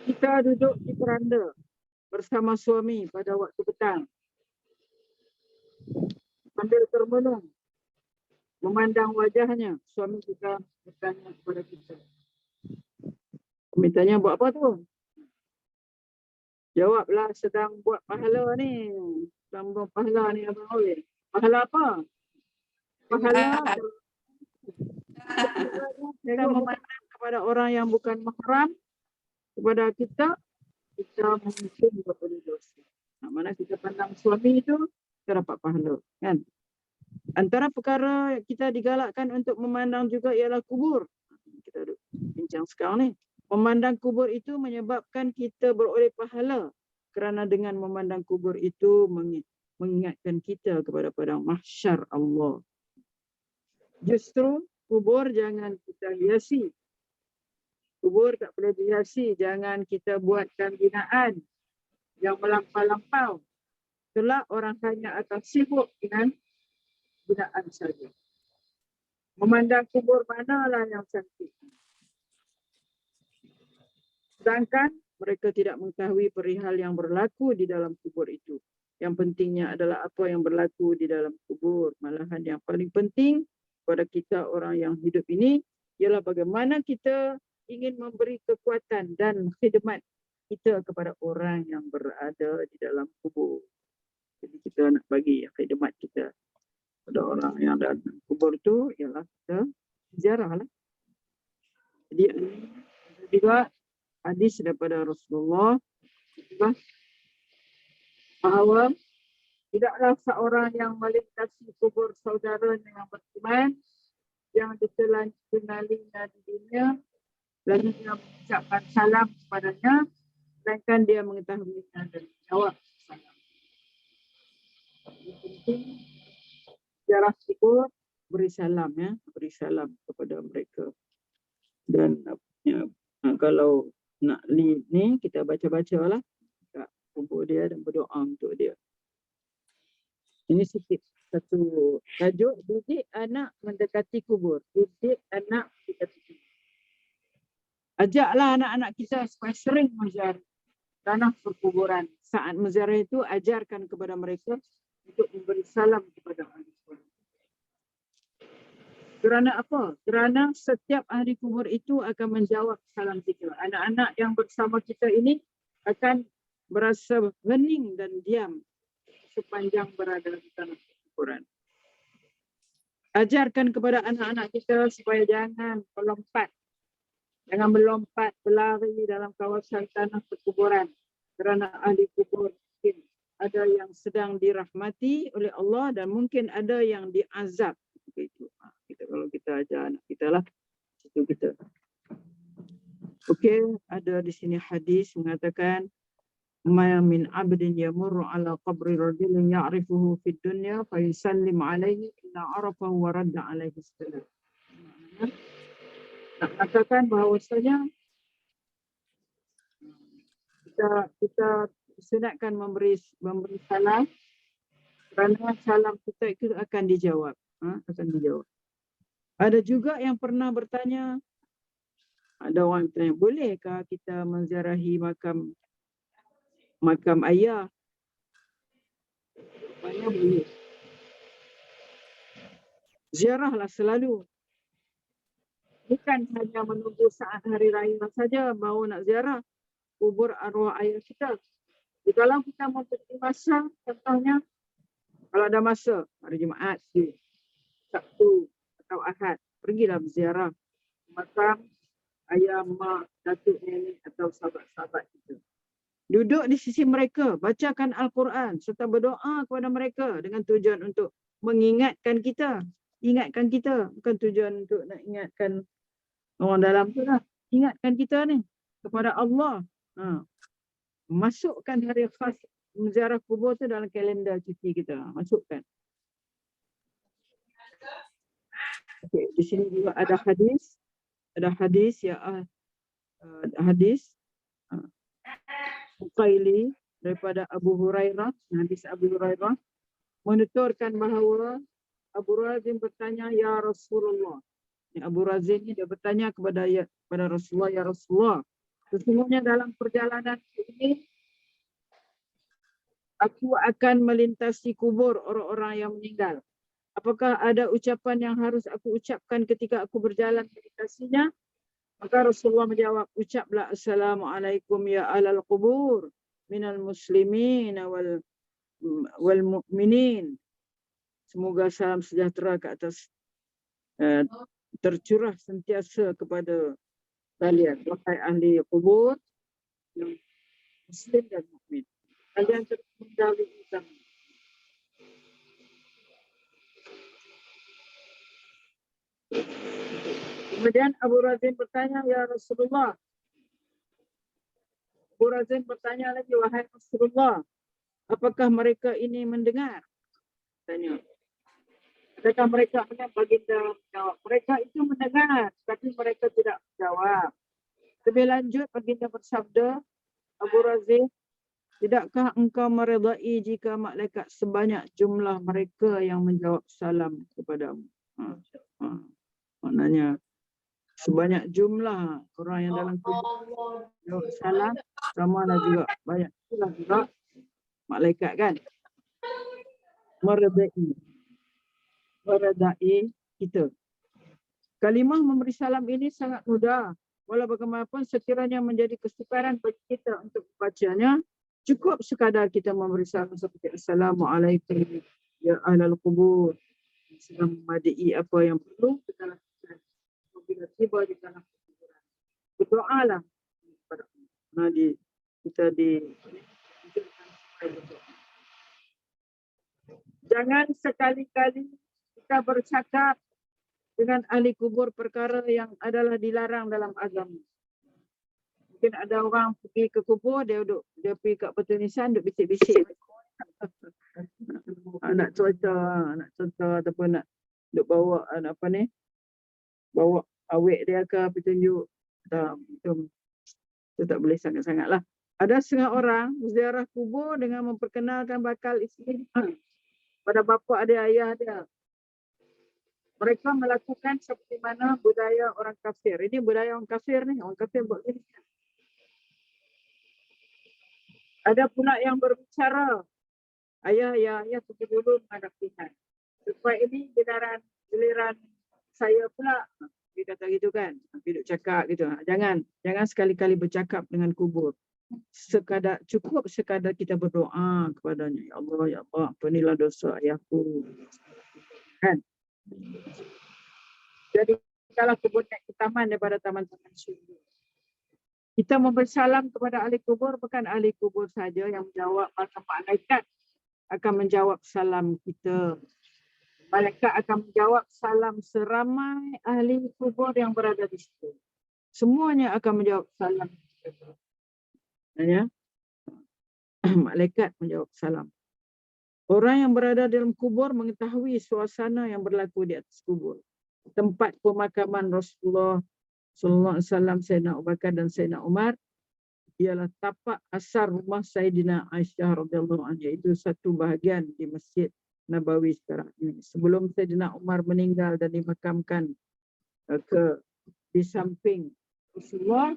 Kita duduk di veranda bersama suami pada waktu petang. Sambil termenung, memandang wajahnya, suami kita bertanya kepada kita. Mintanya buat apa tu? Jawablah, sedang buat pahala ni. Sedang buat pahala ni Abang Awil. Pahala apa? Pahala kita memandang kepada orang yang bukan mahram kepada kita mungkin berapa dosa. Mana kita pandang suami itu, kita dapat pahala. Kan? Antara perkara kita digalakkan untuk memandang juga ialah kubur. Kita bincang sekarang ni. Memandang kubur itu menyebabkan kita beroleh pahala kerana dengan memandang kubur itu mengingatkan kita kepada padang mahsyar Allah. Justru kubur jangan kita hiasi. Kubur tak boleh dihiasi. Jangan kita buatkan binaan yang melampau-lampau. Itulah orang hanya akan sibuk dengan binaan saja. Memandang kubur manalah yang cantik. Sedangkan mereka tidak mengetahui perihal yang berlaku di dalam kubur itu. Yang pentingnya adalah apa yang berlaku di dalam kubur. Malahan yang paling penting pada kita orang yang hidup ini ialah bagaimana kita ingin memberi kekuatan dan khidmat kita kepada orang yang berada di dalam kubur. Jadi kita nak bagi khidmat kita pada orang yang ada dalam kubur tu ialah kita ziarah lah. Jadi juga hadis daripada Rasulullah bahawa tidaklah seorang yang melintasi kubur saudaranya yang beriman yang ditelan kenalinya di dunia lalu dia mengucapkan salam kepadanya sedangkan dia mengetahuinya dan menjawab salam. Yang penting ziarah kubur, beri salam beri salam kepada mereka. Dan kalau nak ni kita baca-bacalah kat kubur dia dan berdoa untuk dia. Ini sikit satu tajuk, didik anak mendekati kubur. Didik anak mendekati kubur. Ajaklah anak-anak kita supaya sering menziarah tanah perkuburan. Saat menziarah itu ajarkan kepada mereka untuk memberi salam kepada ahli kubur. Kerana apa? Kerana setiap ahli kubur itu akan menjawab salam kita. Anak-anak yang bersama kita ini akan berasa hening dan diam sepanjang berada di tanah perkuburan. Ajarkan kepada anak-anak kita supaya jangan melompat. Jangan melompat, berlari dalam kawasan tanah perkuburan. Kerana ahli kubur mungkin ada yang sedang dirahmati oleh Allah dan mungkin ada yang diazab. Begitu. Kalau kita ajar anak kita lah, itu kita. Okey, ada di sini hadis mengatakan ma min abdin yamurru ala qabri rajulin ya'rifuhu fid dunya fa yusallim alaihi illa arafahu wa radda alaihi salam. Nak katakan bahawasanya kita sunatkan memberi salam kerana salam kita itu akan dijawab. Akan dijawab. Ada juga yang pernah bertanya, ada orang bertanya, bolehkah kita menziarahi makam ayah? boleh. Ziarahlah selalu. Bukan hanya menunggu saat hari raya saja baru nak ziarah kubur arwah ayah kita. Kalau kita mempunyai masa, contohnya kalau ada masa hari Jumaat, Sabtu atau Ahad, pergilah berziarah makam ayah, mak, datuk, nenek atau sahabat-sahabat kita. Duduk di sisi mereka, bacakan Al-Quran serta berdoa kepada mereka dengan tujuan untuk mengingatkan kita. Ingatkan kita, bukan tujuan untuk nak ingatkan orang dalam tu lah. Ingatkan kita ni kepada Allah. Masukkan hari khas ziarah kubur tu dalam kalender cuti kita. Masukkan. Okay, di sini juga ada hadis. Ada hadis ya, hadis Uqaili daripada Abu Hurairah. Hadis Abu Hurairah menuturkan bahawa Abu Razim bertanya, ya Rasulullah. Abu Razim ni dia bertanya kepada Rasulullah, ya Rasulullah, sesungguhnya dalam perjalanan ini aku akan melintasi kubur orang-orang yang meninggal. Apakah ada ucapan yang harus aku ucapkan ketika aku berjalan melintasinya? Maka Rasulullah menjawab, ucaplah Assalamualaikum ya ahlal qubur minal muslimin wal mu'minin. Semoga salam sejahtera ke atas tercurah sentiasa kepada kalian, wahai ahli kubur yang muslim dan mukmin. Kalian terus menggali kami. Kemudian Abu Razim bertanya, ya Rasulullah. Abu Razim bertanya lagi, wahai Rasulullah, apakah mereka ini mendengar? Tanya. Adakah mereka baginda menjawab? Mereka itu mendengar, tapi mereka tidak menjawab. Lebih lanjut, baginda bersabda, Abu Razim, tidakkah engkau meredai jika malaikat sebanyak jumlah mereka yang menjawab salam kepadamu? Maknanya, sebanyak jumlah orang yang dalam kubur jawab salam, sama lah juga banyak juga malaikat kan? Meredai kita. Kalimah memberi salam ini sangat mudah. Walau bagaimanapun sekiranya menjadi kesukaran bagi kita untuk membacanya, cukup sekadar kita memberi salam seperti Assalamualaikum ya ahlal qubur. Sedang memadai apa yang perlu kita lakukan. Bila tiba di dalam kuburan, berdoalah kepada Allah. Jangan sekali-kali kita bercakap dengan ahli kubur perkara yang adalah dilarang dalam agama. Mungkin ada orang pergi ke kubur, dia pergi kat pertunisan, duduk bisik-bisik. Nak cerita ataupun nak duduk bawa bawa awek dia ke petunjuk. Itu tak boleh sangat-sangat lah. Ada setengah orang ziarah kubur dengan memperkenalkan bakal isteri pada bapa adik ayah dia. Mereka melakukan seperti mana budaya orang kafir. Ini budaya orang kafir ni. Orang kafir buat ini. Ada pula yang berbicara, ayah pergi dulu menghadap Tuhan. Supaya ini giliran saya pula. Dia kata gitu kan. Duduk cakap gitu. Jangan sekali-kali bercakap dengan kubur. Cukup sekadar kita berdoa kepadanya. Ya Allah, ampunilah dosa ayahku. Kan? Jadi kalau kubur naik ke taman daripada taman-taman syurga. Kita memberi salam kepada ahli kubur, bukan ahli kubur saja yang menjawab, maka malaikat akan menjawab salam kita. Malaikat akan menjawab salam seramai ahli kubur yang berada di situ. Semuanya akan menjawab salam kita. Malaikat menjawab salam. Orang yang berada dalam kubur mengetahui suasana yang berlaku di atas kubur. Tempat pemakaman Rasulullah Sallallahu Alaihi Wasallam, Sayyidina Abu Bakar dan Sayyidina Umar ialah tapak asar rumah Sayyidina Aisyah radhiyallahu anha, iaitu satu bahagian di Masjid Nabawi sekarang ini. Sebelum Sayyidina Umar meninggal dan dimakamkan di samping Rasulullah,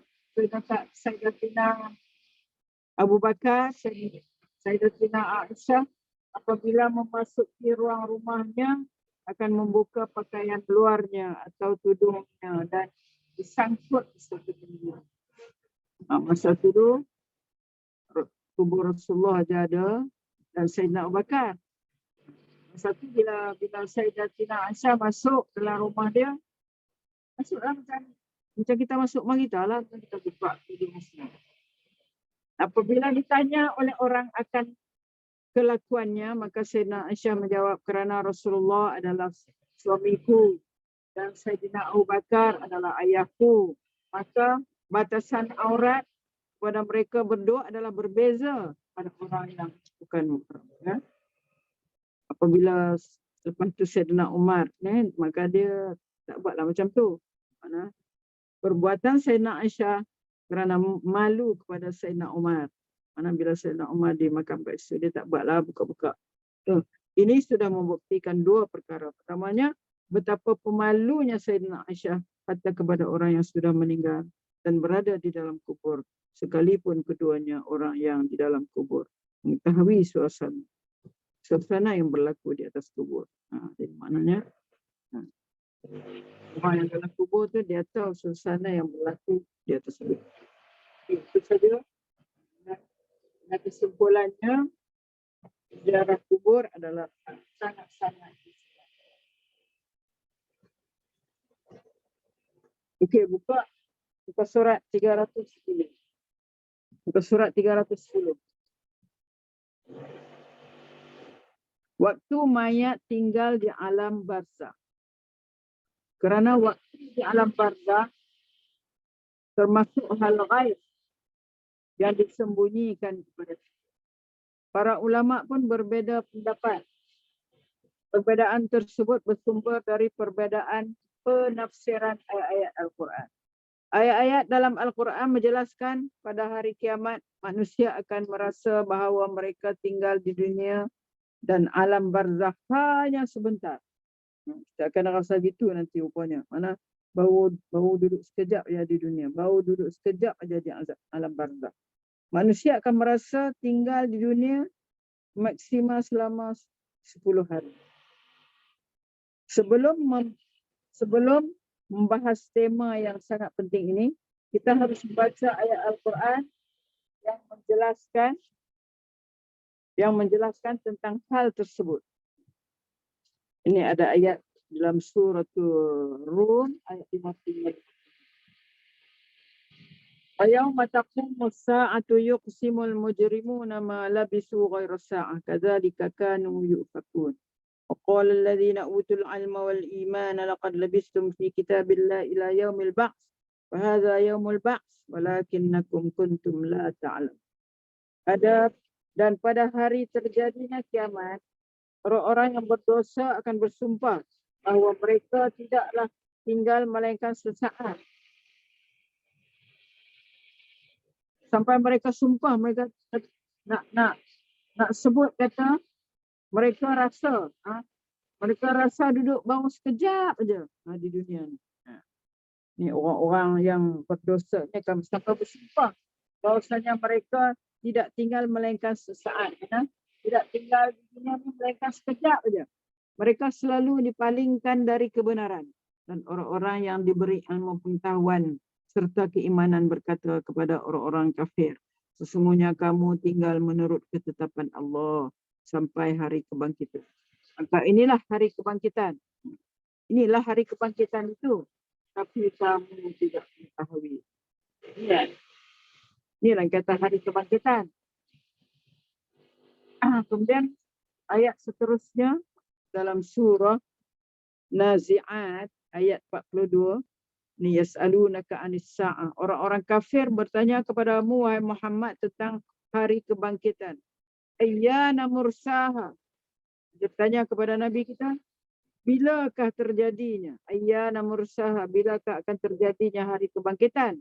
Sayyidatina Abu Bakar, Sayyidatina Aisyah apabila memasuki ruang rumahnya akan membuka pakaian luarnya atau tudungnya dan disangkut di satu benda. Masa itu kubur Rasulullah aja ada dan Sayyidina Abu Bakar. Masa itu bila Sayyidatina Aisyah masuk dalam rumah dia, masuklah macam kita masuk rumah kita lah, kita buka tudung semua. Apabila ditanya oleh orang akan kelakuannya, maka Sayyidina Aisyah menjawab, kerana Rasulullah adalah suamiku dan Sayyidina Abu Bakar adalah ayahku, maka batasan aurat kepada mereka berdua adalah berbeza pada orang yang bukan muhram. Ya? Apabila lepas tu Sayyidina Umar, maka dia tak buatlah macam tu. Mana perbuatan Sayyidina Aisyah kerana malu kepada Sayyidina Umar. Mana bila Sayyidina Umar di makam biasa, dia tak buatlah buka-buka. Ini sudah membuktikan dua perkara. Pertamanya, betapa pemalunya Sayyidina Aisyah hatta kepada orang yang sudah meninggal dan berada di dalam kubur, sekalipun keduanya orang yang di dalam kubur mengetahui suasana yang berlaku di atas kubur. Jadi maknanya orang yang dalam kubur tu dia tahu suasana yang berlaku di atas kubur. Itu saja. Dan kesimpulannya, ziarah kubur adalah sangat-sangat istimewa. Okey, buka surat 310. Buka surat 310. Waktu mayat tinggal di alam barzakh. Kerana waktu di alam barzakh termasuk hal ghaib yang disembunyikan kepada kita. Para ulama pun berbeza pendapat. Perbezaan tersebut bersumber dari perbezaan penafsiran ayat-ayat Al-Quran. Ayat-ayat dalam Al-Quran menjelaskan pada hari kiamat manusia akan merasa bahawa mereka tinggal di dunia dan alam barzakh hanya sebentar. Kita akan rasa gitu nanti rupanya. Mana baru duduk sekejap aja di dunia, baru duduk sekejap aja di alam barzakh. Manusia akan merasa tinggal di dunia maksimal selama 10 hari. Sebelum membahas tema yang sangat penting ini, kita harus membaca ayat Al-Quran yang menjelaskan tentang hal tersebut. Ini ada ayat dalam surah Rum ayat 55. Ayauma taqumu as-sa'atu yuqsimul mujrimuna ma labisu ghayra sa'ah kadzalika kanu yufakun. Wa qala alladhina utul 'ilma wal imana laqad labistum fi kitabillahi ila yaumil ba'ts wa hadha yaumul ba'ts walakinnakum kuntum la ta'lamun. Dan pada hari terjadinya kiamat, orang-orang yang berdosa akan bersumpah bahawa mereka tidaklah tinggal melainkan sesaat. Sampai mereka sumpah, mereka nak sebut kata mereka rasa duduk baru sekejap aja di dunia ni. Ni orang-orang yang berdosa ni akan sampai bersumpah bahawasanya mereka tidak tinggal melainkan sesaat. Tidak tinggal di dunia ni melainkan sekejap aja. Mereka selalu dipalingkan dari kebenaran. Dan orang-orang yang diberi ilmu pengetahuan serta keimanan berkata kepada orang-orang kafir, sesungguhnya kamu tinggal menurut ketetapan Allah sampai hari kebangkitan. Maka inilah hari kebangkitan. Inilah hari kebangkitan itu. Tapi kamu tidak mengetahui. Inilah yang kata hari kebangkitan. Kemudian ayat seterusnya dalam surah Nazi'at ayat 42. Ni yas'alunaka 'anis sa'ah. Orang-orang kafir bertanya kepadamu wahai Muhammad tentang hari kebangkitan. Ayyana mursaha. Dia bertanya kepada Nabi kita, bilakah terjadinya? Ayyana mursaha, bilakah akan terjadinya hari kebangkitan?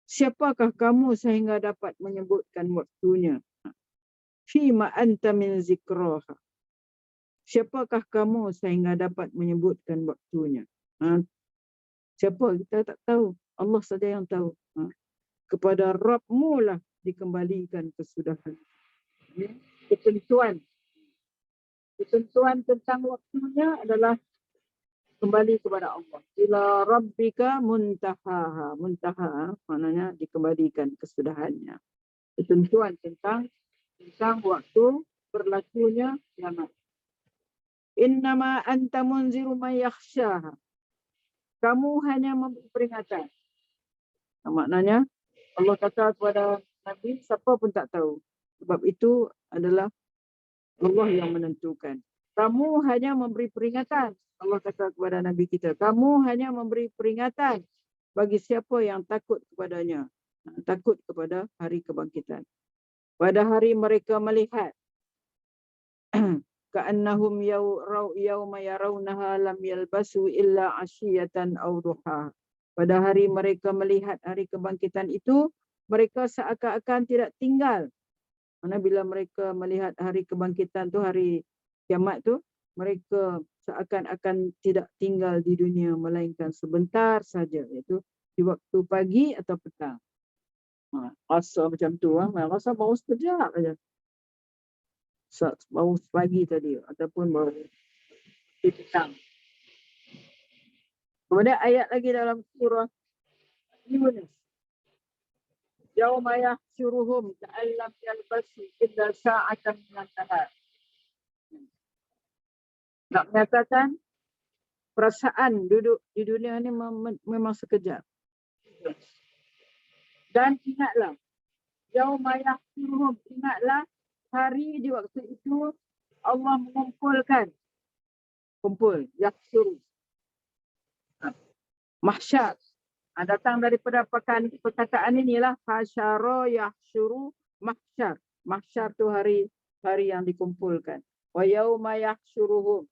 Siapakah kamu sehingga dapat menyebutkan waktunya? Fima anta min zikraha. Siapakah kamu sehingga dapat menyebutkan waktunya? Siapa? Kita tak tahu. Allah saja yang tahu. Kepada Rabb-Mu lah dikembalikan kesudahan. Kita ketentuan. Ketentuan tentang waktunya adalah kembali kepada Allah. Ila rabbika muntahaha. Muntaha maknanya dikembalikan kesudahannya. Ketentuan tentang waktu berlakunya kiamat. Innama anta munziru man yakhshaha. Kamu hanya memberi peringatan. Maknanya Allah kata kepada Nabi, siapa pun tak tahu. Sebab itu adalah Allah yang menentukan. Kamu hanya memberi peringatan. Allah kata kepada Nabi kita, kamu hanya memberi peringatan bagi siapa yang takut kepadanya. Takut kepada hari kebangkitan. Pada hari mereka melihat ka'annahum yawma yarawnaha lam yalbasu illa asyiyatan aw duha. Pada hari mereka melihat hari kebangkitan itu, mereka seakan-akan tidak tinggal. Mana bila mereka melihat hari kebangkitan tu, hari kiamat tu, mereka seakan-akan tidak tinggal di dunia melainkan sebentar saja, iaitu di waktu pagi atau petang. Rasa macam tu, rasa baru sekejap saja. Baru pagi tadi ataupun baru di petang. Kemudian ayat lagi dalam surah Yunus. Yauma yahsyuruhum ka'allam yalbasu illa sa'atan minan nahar. Nak menyatakan perasaan duduk di dunia ni memang sekejap. Dan ingatlah, yauma yahsyuruhum, ingatlah hari di waktu itu Allah mengumpulkan. Kumpul, yahsyuru. Mahsyar. Datang daripada perkataan inilah hasyara yahsyuru mahsyar. Mahsyar tu hari yang dikumpulkan. Wa yauma yahsyuruhum.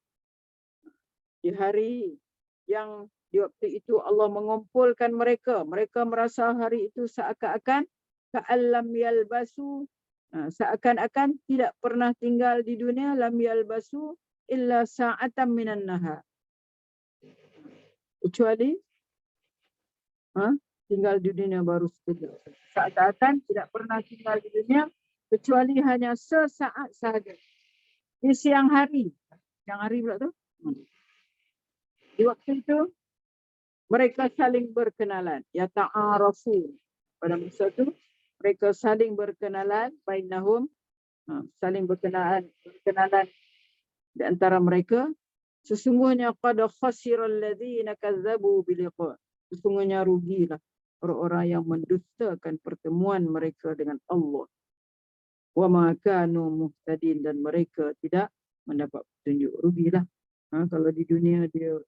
Di hari yang di waktu itu Allah mengumpulkan mereka. Mereka merasa hari itu seakan-akan ka'allam yalbasu. Seakan-akan tidak pernah tinggal di dunia. Lam yalbasu illa sa'atan minan nahar. Kecuali tinggal di dunia baru sekejap. Seakan-akan tidak pernah tinggal di dunia kecuali hanya sesaat sahaja. Di siang hari. Siang hari pula tu. Di waktu itu mereka saling berkenalan. Ya ta'arafu. Pada masa itu mereka saling berkenalan. Bainahum. Saling berkenalan di antara mereka. Sesungguhnya qad khasiral ladzina kazzabu biliqa. Sesungguhnya rugilah orang-orang yang mendustakan pertemuan mereka dengan Allah. Wa ma kanu muhtadin, dan mereka tidak mendapat petunjuk. Rugilah. Kalau di dunia dia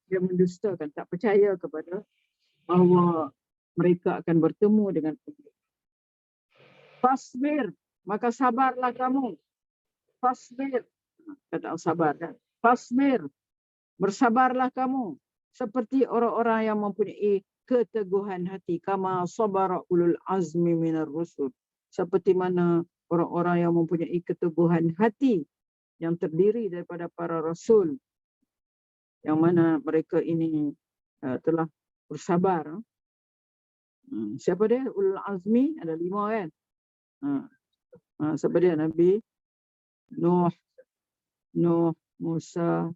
dia mendustakan, tak percaya kepada bahawa mereka akan bertemu dengan Allah. Fasbir, maka sabarlah kamu. Fasbir, kata sabar kan. Fasbir, bersabarlah kamu seperti orang-orang yang mempunyai keteguhan hati. Kama sabara ulul azmi minar rusul. Seperti mana orang-orang yang mempunyai keteguhan hati yang terdiri daripada para rasul. Yang mana mereka ini telah bersabar. Siapa dia? Ulul azmi ada 5 kan? Siapa dia? Nabi Nuh, Musa,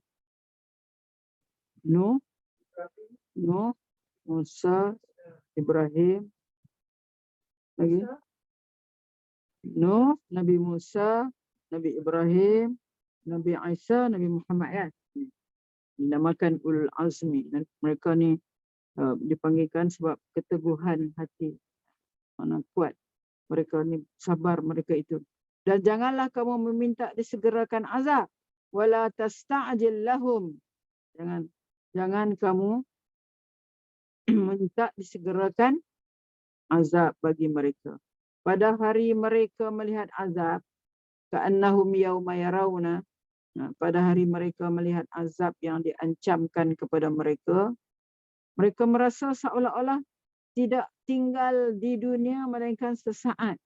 Musa, Ibrahim, lagi Nuh, Nabi Musa, Nabi Ibrahim, Nabi Isa, Nabi Muhammad kan. Dinamakan ulul azmi. Dan mereka ni dipanggilkan sebab keteguhan hati. Mana kuat. Mereka ni sabar mereka itu. Dan janganlah kamu meminta disegerakan azab. Wala tasta'jil lahum. Jangan kamu minta disegerakan azab bagi mereka. Pada hari mereka melihat azab, ka'annahum yawma yarawna. Pada hari mereka melihat azab yang diancamkan kepada mereka, mereka merasa seolah-olah tidak tinggal di dunia melainkan sesaat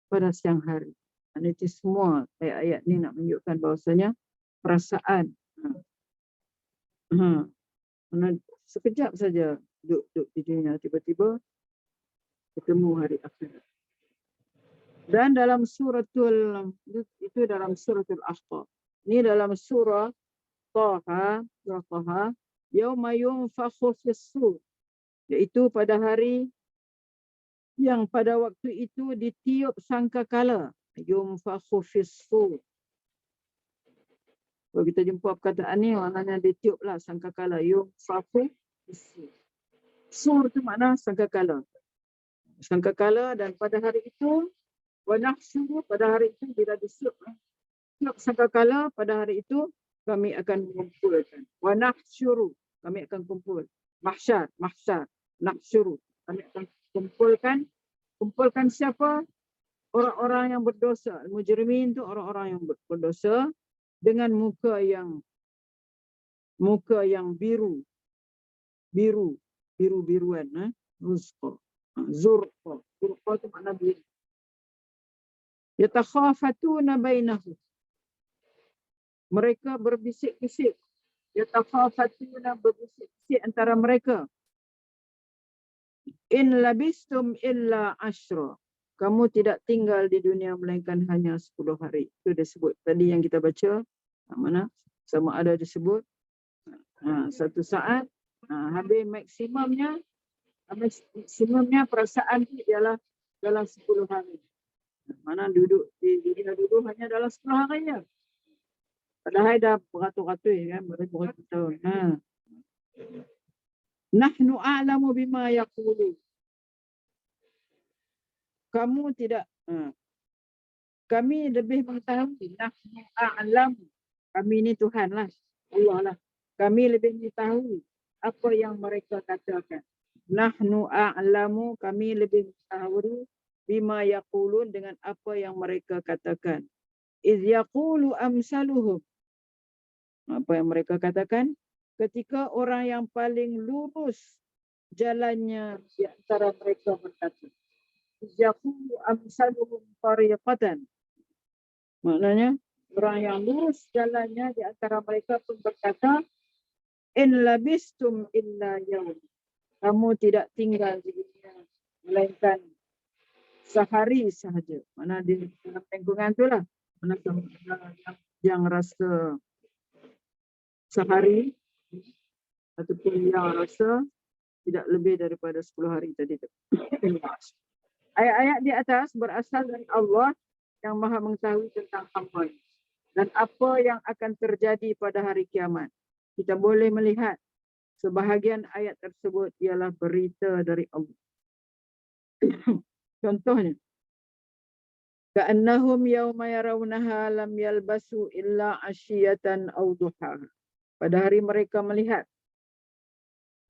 pada siang hari. Dan itu semua ayat-ayat ni nak menunjukkan bahawasanya perasaan sekejap saja duduk di dunia, tiba-tiba Ketemu hari akhirat. Dan dalam suratul Ahqaf. Ini dalam surah Taha, yauma yunfakhu fis-sur, iaitu pada hari yang pada waktu itu ditiup sangkakala. Yunfakhu fis-sur. Kalau kita jumpa perkataan ni, maknanya ditiuplah sangkakala. Yunfakhu fis-sur. Sur tu makna sangkakala. Sangkakala, dan pada hari itu wa nahsyuru, pada hari itu bila ditiup sangkakala, pada hari itu kami akan mengumpulkan. Wa nahsyuru, kami akan kumpul. Mahsyar, nahsyuru, kami akan kumpulkan siapa? Orang-orang yang berdosa. Mujrimin itu orang-orang yang berdosa dengan muka yang biru-biruan, zurqa itu makna biru. Yatakhafatuna bainahum, mereka berbisik-bisik. Yatakhafatuna, berbisik-bisik antara mereka. In labistum illa ashra, kamu tidak tinggal di dunia melainkan hanya 10 hari. Itu disebut tadi yang kita baca, mana sama ada disebut 1 saat. Habis maksimumnya perasaan itu ialah dalam 10 hari. Mana duduk di dunia dulu hanya dalam 10 hari je. Padahal dah beratus-ratus kan, beratus tahun. Nahnu a'lamu bima yaqulu. Kamu tidak, kami lebih mengetahui. Nahnu a'lamu, kami ni Tuhan lah, Allah lah. Kami lebih mengetahui apa yang mereka katakan. Nahnu a'lamu, kami lebih mengetahui bima yaqulun, dengan apa yang mereka katakan. Iz yaqulu amsaluhum, apa yang mereka katakan ketika orang yang paling lurus jalannya di antara mereka berkata. Iz yaqulu amsaluhum tariqatan, maknanya orang yang lurus jalannya di antara mereka pun berkata, in labistum illa yaum, kamu tidak tinggal di dunia melainkan sehari sahaja. Mana di dalam lingkungan tu lah. Mana yang rasa sehari ataupun yang rasa tidak lebih daripada 10 hari tadi tu. Ayat-ayat di atas berasal dari Allah yang Maha mengetahui tentang hamba dan apa yang akan terjadi pada hari kiamat. Kita boleh melihat sebahagian ayat tersebut ialah berita dari Allah. Contohnya, ka'annahum yawma yarawnaha lam yalbasu illa asyiyatan aw duhaha. Pada hari mereka melihat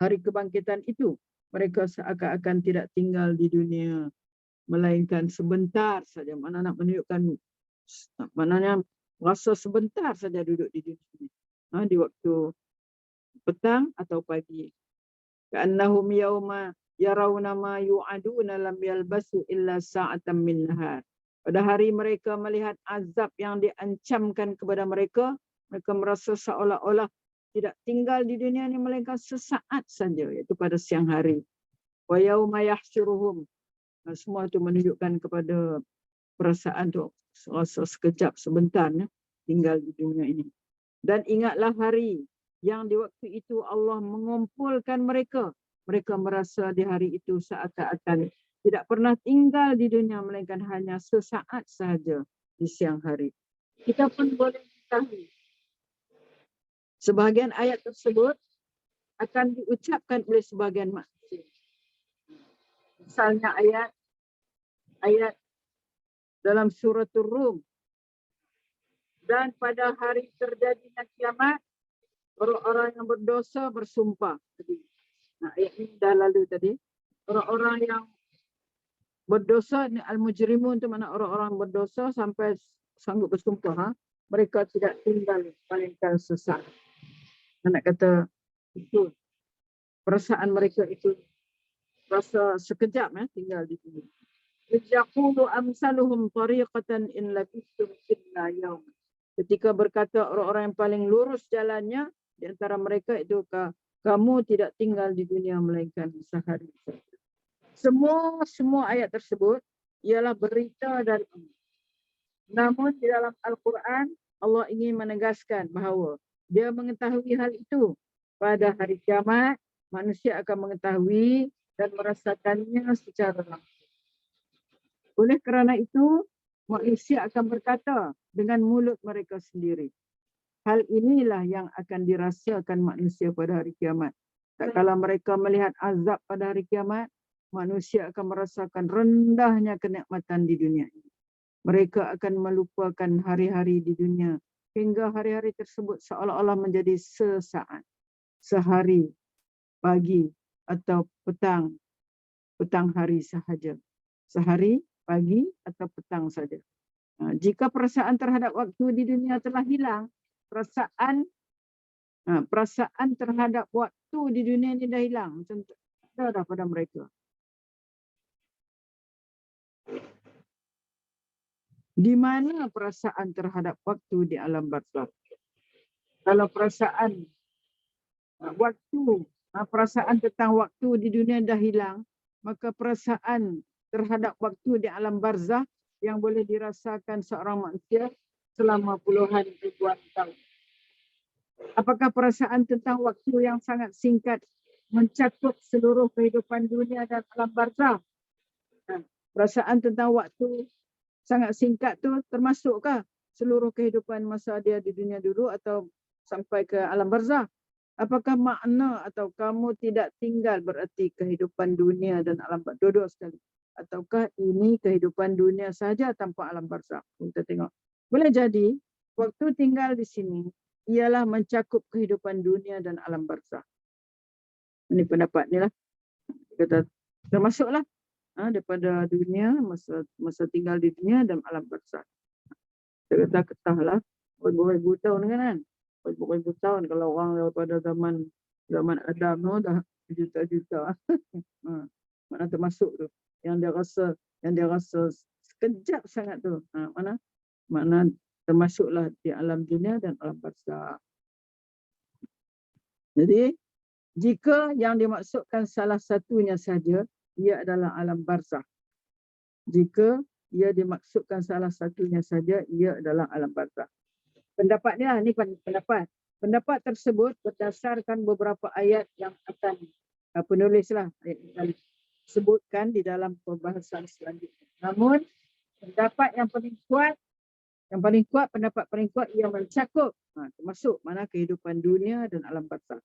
hari kebangkitan itu, mereka seakan-akan tidak tinggal di dunia melainkan sebentar saja. Mana nak menunjukkan, maknanya rasa sebentar saja duduk di dunia, di waktu petang atau pagi. Ka'annahum yawma yarawna ma yu'aduna lam yalbasu illa sa'atan min nahar. Pada hari mereka melihat azab yang diancamkan kepada mereka, mereka merasa seolah-olah tidak tinggal di dunia ini melainkan sesaat saja, iaitu pada siang hari. Wa yauma yahsyuruhum, semua itu menunjukkan kepada perasaan tu rasa sekejap sebentar tinggal di dunia ini. Dan ingatlah hari yang di waktu itu Allah mengumpulkan mereka. Mereka merasa di hari itu seakan-akan tidak pernah tinggal di dunia melainkan hanya sesaat sahaja di siang hari. Kita pun boleh mengetahui sebahagian ayat tersebut akan diucapkan oleh sebahagian manusia. Misalnya ayat dalam suratul Rum. Dan pada hari terjadinya kiamat, orang-orang yang berdosa bersumpah. Ayat ini dah lalu tadi. Orang-orang yang berdosa, al-mujrimun itu mana orang-orang berdosa sampai sanggup bersumpah. Mereka tidak tinggal melainkan sesaat. Nak kata itu perasaan mereka itu rasa sekejap tinggal di sini. Yaqulu amsaluhum tariqatan in labistum illa yaum. Ketika berkata orang-orang yang paling lurus jalannya di antara mereka itu, kamu tidak tinggal di dunia melainkan sehari saja. Semua ayat tersebut ialah berita dari Allah. Namun di dalam Al-Quran, Allah ingin menegaskan bahawa dia mengetahui hal itu. Pada hari kiamat, manusia akan mengetahui dan merasakannya secara langsung. Oleh kerana itu, manusia akan berkata dengan mulut mereka sendiri. Hal inilah yang akan dirasakan manusia pada hari kiamat. Tak kala mereka melihat azab pada hari kiamat, manusia akan merasakan rendahnya kenikmatan di dunia ini. Mereka akan melupakan hari-hari di dunia hingga hari-hari tersebut seolah-olah menjadi sesaat, sehari, pagi atau petang hari sahaja. Sehari, pagi atau petang saja. Jika perasaan terhadap waktu di dunia telah hilang, perasaan terhadap waktu di dunia ini dah hilang. Macam dah pada mereka. Di mana perasaan terhadap waktu di alam barzakh? Kalau perasaan tentang waktu di dunia dah hilang, maka perasaan terhadap waktu di alam barzakh yang boleh dirasakan seorang manusia selama puluhan ribuan tahun. Apakah perasaan tentang waktu yang sangat singkat mencakup seluruh kehidupan dunia dan alam barzakh? Perasaan tentang waktu sangat singkat tu termasukkah seluruh kehidupan masa dia di dunia dulu atau sampai ke alam barzakh? Apakah makna atau kamu tidak tinggal berarti kehidupan dunia dan alam barzakh dua-dua sekali? Ataukah ini kehidupan dunia saja tanpa alam barzakh? Kita tengok. Boleh jadi waktu tinggal di sini ialah mencakup kehidupan dunia dan alam barzakh. Ini pendapat ni lah. Kita termasuklah daripada dunia, masa tinggal di dunia dan alam barzakh. Kita kata ketahlah beribu-ribu tahun kan? Beribu-ribu tahun kalau orang daripada zaman Adam tu dah juta-juta. Mana termasuk tu yang dia rasa sekejap sangat tu. Mana termasuklah di alam dunia dan alam barzakh. Jadi jika yang dimaksudkan salah satunya saja, ia adalah alam barzakh. Jika ia dimaksudkan salah satunya saja, ia adalah alam barzakh. Pendapat ni lah, ni pendapat. Pendapat tersebut berdasarkan beberapa ayat yang akan penulislah akan sebutkan di dalam pembahasan selanjutnya. Namun pendapat yang paling kuat, pendapat paling kuat ia mencakup termasuk mana kehidupan dunia dan alam barzakh.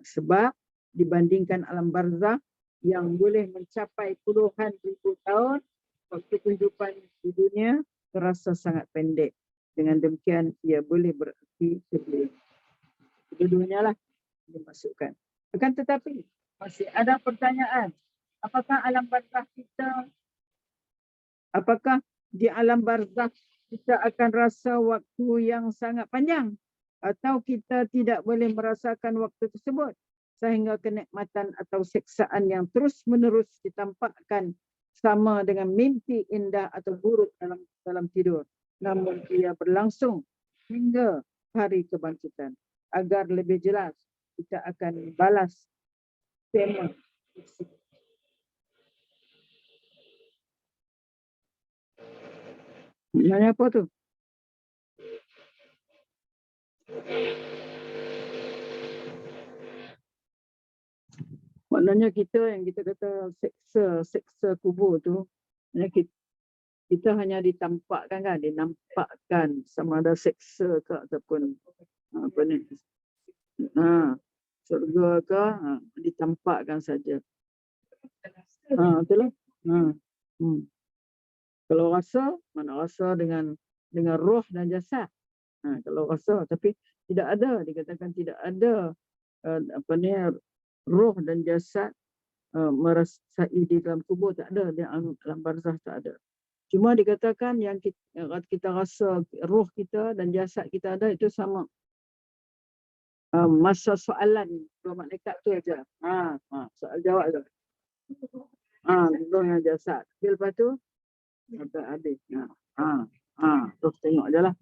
Sebab dibandingkan alam barzakh yang boleh mencapai puluhan ribu tahun, waktu kehidupan di dunia terasa sangat pendek. Dengan demikian, ia boleh berarti kedua-duanya lah dimasukkan. Akan tetapi, masih ada pertanyaan. Apakah di alam barzakh kita akan rasa waktu yang sangat panjang? Atau kita tidak boleh merasakan waktu tersebut? Sehingga kenikmatan atau siksaan yang terus-menerus ditampakkan sama dengan mimpi indah atau buruk dalam tidur. Namun ia berlangsung hingga hari kebangkitan. Agar lebih jelas, kita akan balas tema tersebut. Maknanya apa tu? Maknanya kita yang kita kata seksa kubur tu, kita hanya ditampakkan kan, dinampakkan sama ada seksa ke ataupun apa ni, surga ke, ditampakkan saja. Betul lah. Kalau rasa, mana rasa dengan roh dan jasad. Kalau rasa, tapi tidak ada, dikatakan tidak ada roh dan jasad merasai di dalam kubur, tak ada, di alam barzakh tak ada. Cuma dikatakan yang kita rasa roh kita dan jasad kita ada itu sama. Masa soalan dua malaikat tu aja. Soal jawab tu. Roh dan jasad. Lepas tu habis. Terus tengok je lah.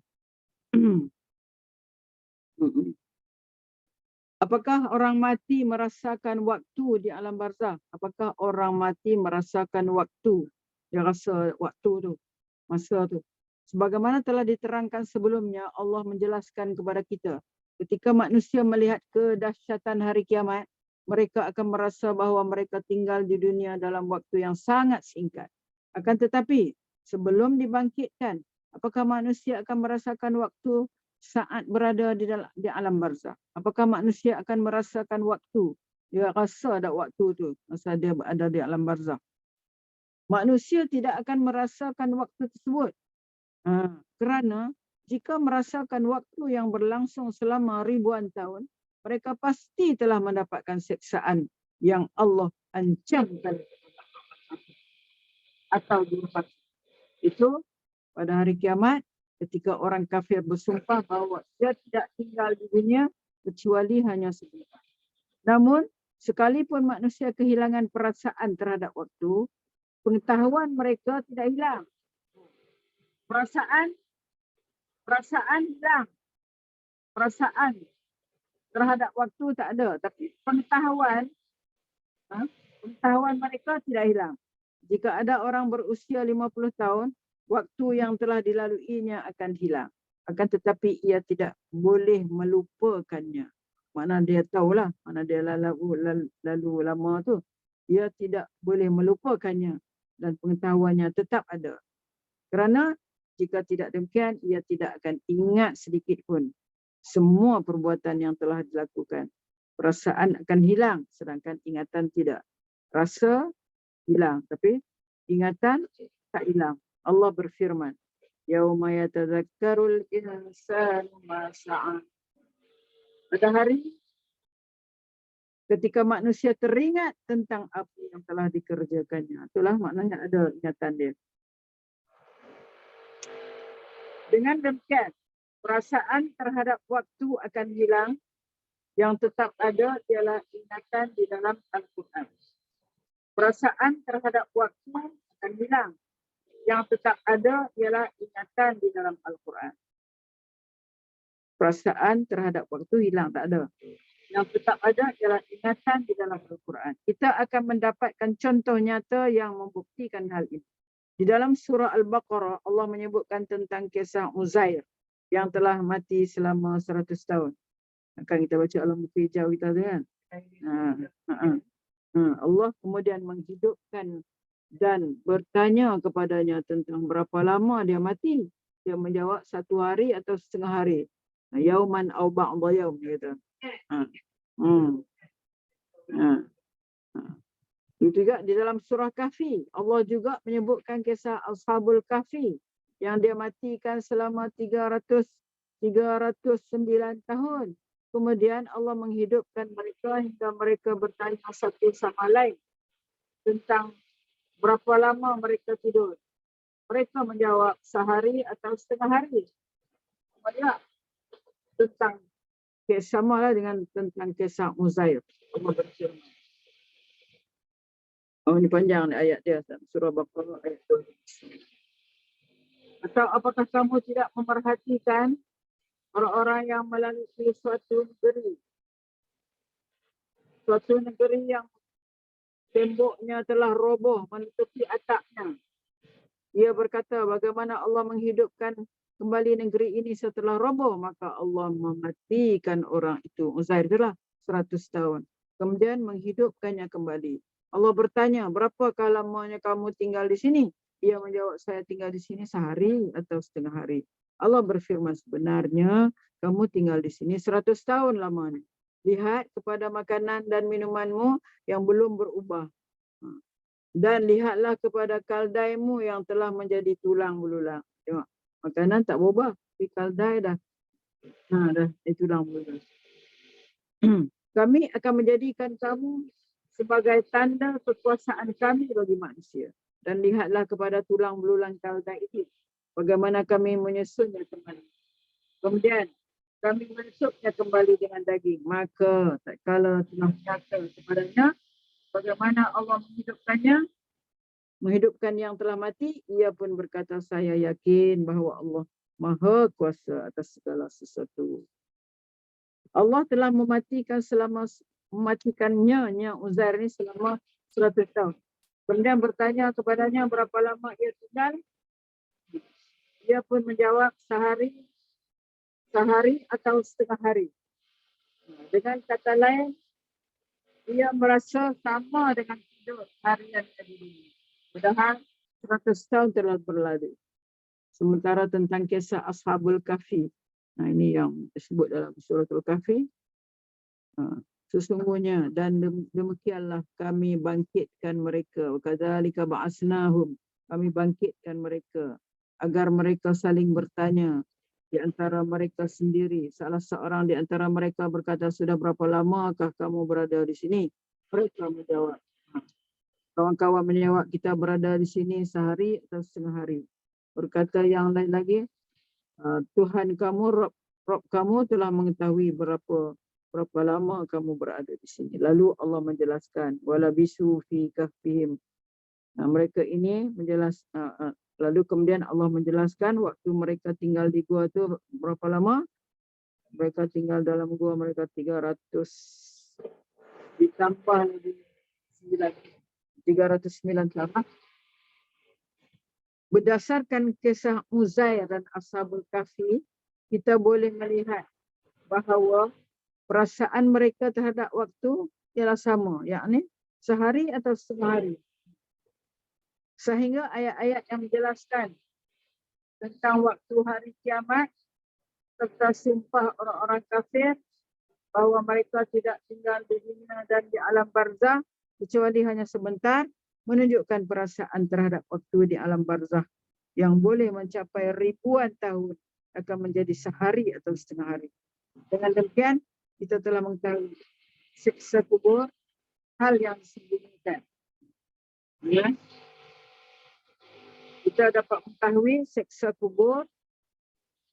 Apakah orang mati merasakan waktu di alam barzakh? Apakah orang mati merasakan waktu? Dia rasa waktu tu, masa tu. Sebagaimana telah diterangkan sebelumnya, Allah menjelaskan kepada kita, ketika manusia melihat kedahsyatan hari kiamat, mereka akan merasa bahawa mereka tinggal di dunia dalam waktu yang sangat singkat. Akan tetapi, sebelum dibangkitkan, apakah manusia akan merasakan waktu saat berada di alam barzakh? Apakah manusia akan merasakan waktu? Dia rasa ada waktu tu masa dia berada di alam barzakh. Manusia tidak akan merasakan waktu tersebut. Kerana jika merasakan waktu yang berlangsung selama ribuan tahun, mereka pasti telah mendapatkan siksaan yang Allah ancamkan atau dilepas. Itu pada hari kiamat, ketika orang kafir bersumpah bahawa dia tidak tinggal di dunia kecuali hanya sebentar. Namun, sekalipun manusia kehilangan perasaan terhadap waktu, pengetahuan mereka tidak hilang. Perasaan hilang. Perasaan terhadap waktu tak ada. Tapi pengetahuan mereka tidak hilang. Jika ada orang berusia 50 tahun, waktu yang telah dilaluinya akan hilang. Akan tetapi ia tidak boleh melupakannya. Mana dia tahulah, mana dia lalu lama tu. Ia tidak boleh melupakannya dan pengetahuannya tetap ada. Kerana jika tidak demikian, ia tidak akan ingat sedikit pun semua perbuatan yang telah dilakukan. Perasaan akan hilang sedangkan ingatan tidak. Rasa hilang tapi ingatan tak hilang. Allah berfirman, yauma yatadzakkarul insanu ma sa'a. Pada hari ketika manusia teringat tentang apa yang telah dikerjakannya. Itulah maknanya ada ingatan dia. Dengan demikian, perasaan terhadap waktu akan hilang. Yang tetap ada ialah ingatan di dalam Al-Quran. Perasaan terhadap waktu akan hilang. Yang tetap ada ialah ingatan di dalam Al-Quran. Perasaan terhadap waktu hilang, tak ada. Yang tetap ada ialah ingatan di dalam Al-Quran. Kita akan mendapatkan contoh nyata yang membuktikan hal ini. Di dalam surah Al-Baqarah, Allah menyebutkan tentang kisah Uzair yang telah mati selama 100 tahun. Akan kita baca alam buku hijau kita tu kan. Allah kemudian menghidupkan dan bertanya kepadanya tentang berapa lama dia mati. Dia menjawab 1 hari atau setengah hari. Yauman au ba'da yaum gitu. Itu juga di dalam surah Kahfi, Allah juga menyebutkan kisah Ashabul Kahfi yang dia matikan selama 309 tahun. Kemudian Allah menghidupkan mereka hingga mereka bertanya satu sama lain tentang berapa lama mereka tidur. Mereka menjawab sehari atau setengah hari. Kemudian tentang samalah dengan tentang kisah Uzair. Allah berfirman. Oh, ini panjang ni ayat dia, surah Baqarah ayat 2. Atau apakah kamu tidak memerhatikan orang-orang yang melalui suatu negeri yang temboknya telah roboh menutupi atapnya. Ia berkata, bagaimana Allah menghidupkan kembali negeri ini setelah roboh? Maka Allah mematikan orang itu. Uzair itulah 100 tahun. Kemudian menghidupkannya kembali. Allah bertanya, berapa lamanya kamu tinggal di sini? Ia menjawab, saya tinggal di sini sehari atau setengah hari. Allah berfirman, sebenarnya kamu tinggal di sini 100 tahun lamanya. Lihat kepada makanan dan minumanmu yang belum berubah. Dan lihatlah kepada kaldaimu yang telah menjadi tulang belulang. Tengok, makanan tak berubah, tapi kaldai dah tulang belulang. Kami akan menjadikan kamu sebagai tanda kekuasaan kami bagi manusia. Dan lihatlah kepada tulang belulang kaldai itu, bagaimana kami menyusunnya kembali. Kemudian kami menusuknya kembali dengan daging. Maka tak kala telah nyata kepadanya bagaimana Allah menghidupkan yang telah mati, ia pun berkata, saya yakin bahawa Allah Maha Kuasa atas segala sesuatu. Allah telah mematikannya Uzair ini selama 100 tahun. Kemudian bertanya kepadanya berapa lama ia tinggal. Dia pun menjawab sehari atau setengah hari. Dengan kata lain, dia merasa sama dengan hidup harian tadi. Padahal 100 tahun telah berlalu. Sementara tentang kisah Ashabul Kahfi. Nah, ini yang disebut dalam Suratul Kahfi. Sesungguhnya dan demikianlah kami bangkitkan mereka. Kadzalika ba'asnahum. Kami bangkitkan mereka agar mereka saling bertanya di antara mereka sendiri. Salah seorang di antara mereka berkata, sudah berapa lamakah kamu berada di sini? Mereka menjawab. Kawan-kawan menjawab, kita berada di sini sehari atau setengah hari. Berkata yang lain lagi, Tuhan kamu, Rabb kamu telah mengetahui berapa lama kamu berada di sini. Lalu Allah menjelaskan, walabisu fi kahfihim. Mereka ini lalu kemudian Allah menjelaskan waktu mereka tinggal di gua itu berapa lama. Mereka tinggal dalam gua mereka 300 ditambah lagi 309 tahun. Berdasarkan kisah Uzair dan Ashabul Kahfi, kita boleh melihat bahawa perasaan mereka terhadap waktu ialah sama, yakni sehari atau setengah hari. Sehingga ayat-ayat yang menjelaskan tentang waktu hari kiamat serta sumpah orang-orang kafir bahawa mereka tidak tinggal di dunia dan di alam barzah kecuali hanya sebentar, menunjukkan perasaan terhadap waktu di alam barzah yang boleh mencapai ribuan tahun akan menjadi sehari atau setengah hari. Dengan demikian, kita telah mengetahui siksa kubur, hal yang disembunyikan. Ya. Kita dapat mengetahui siksa kubur,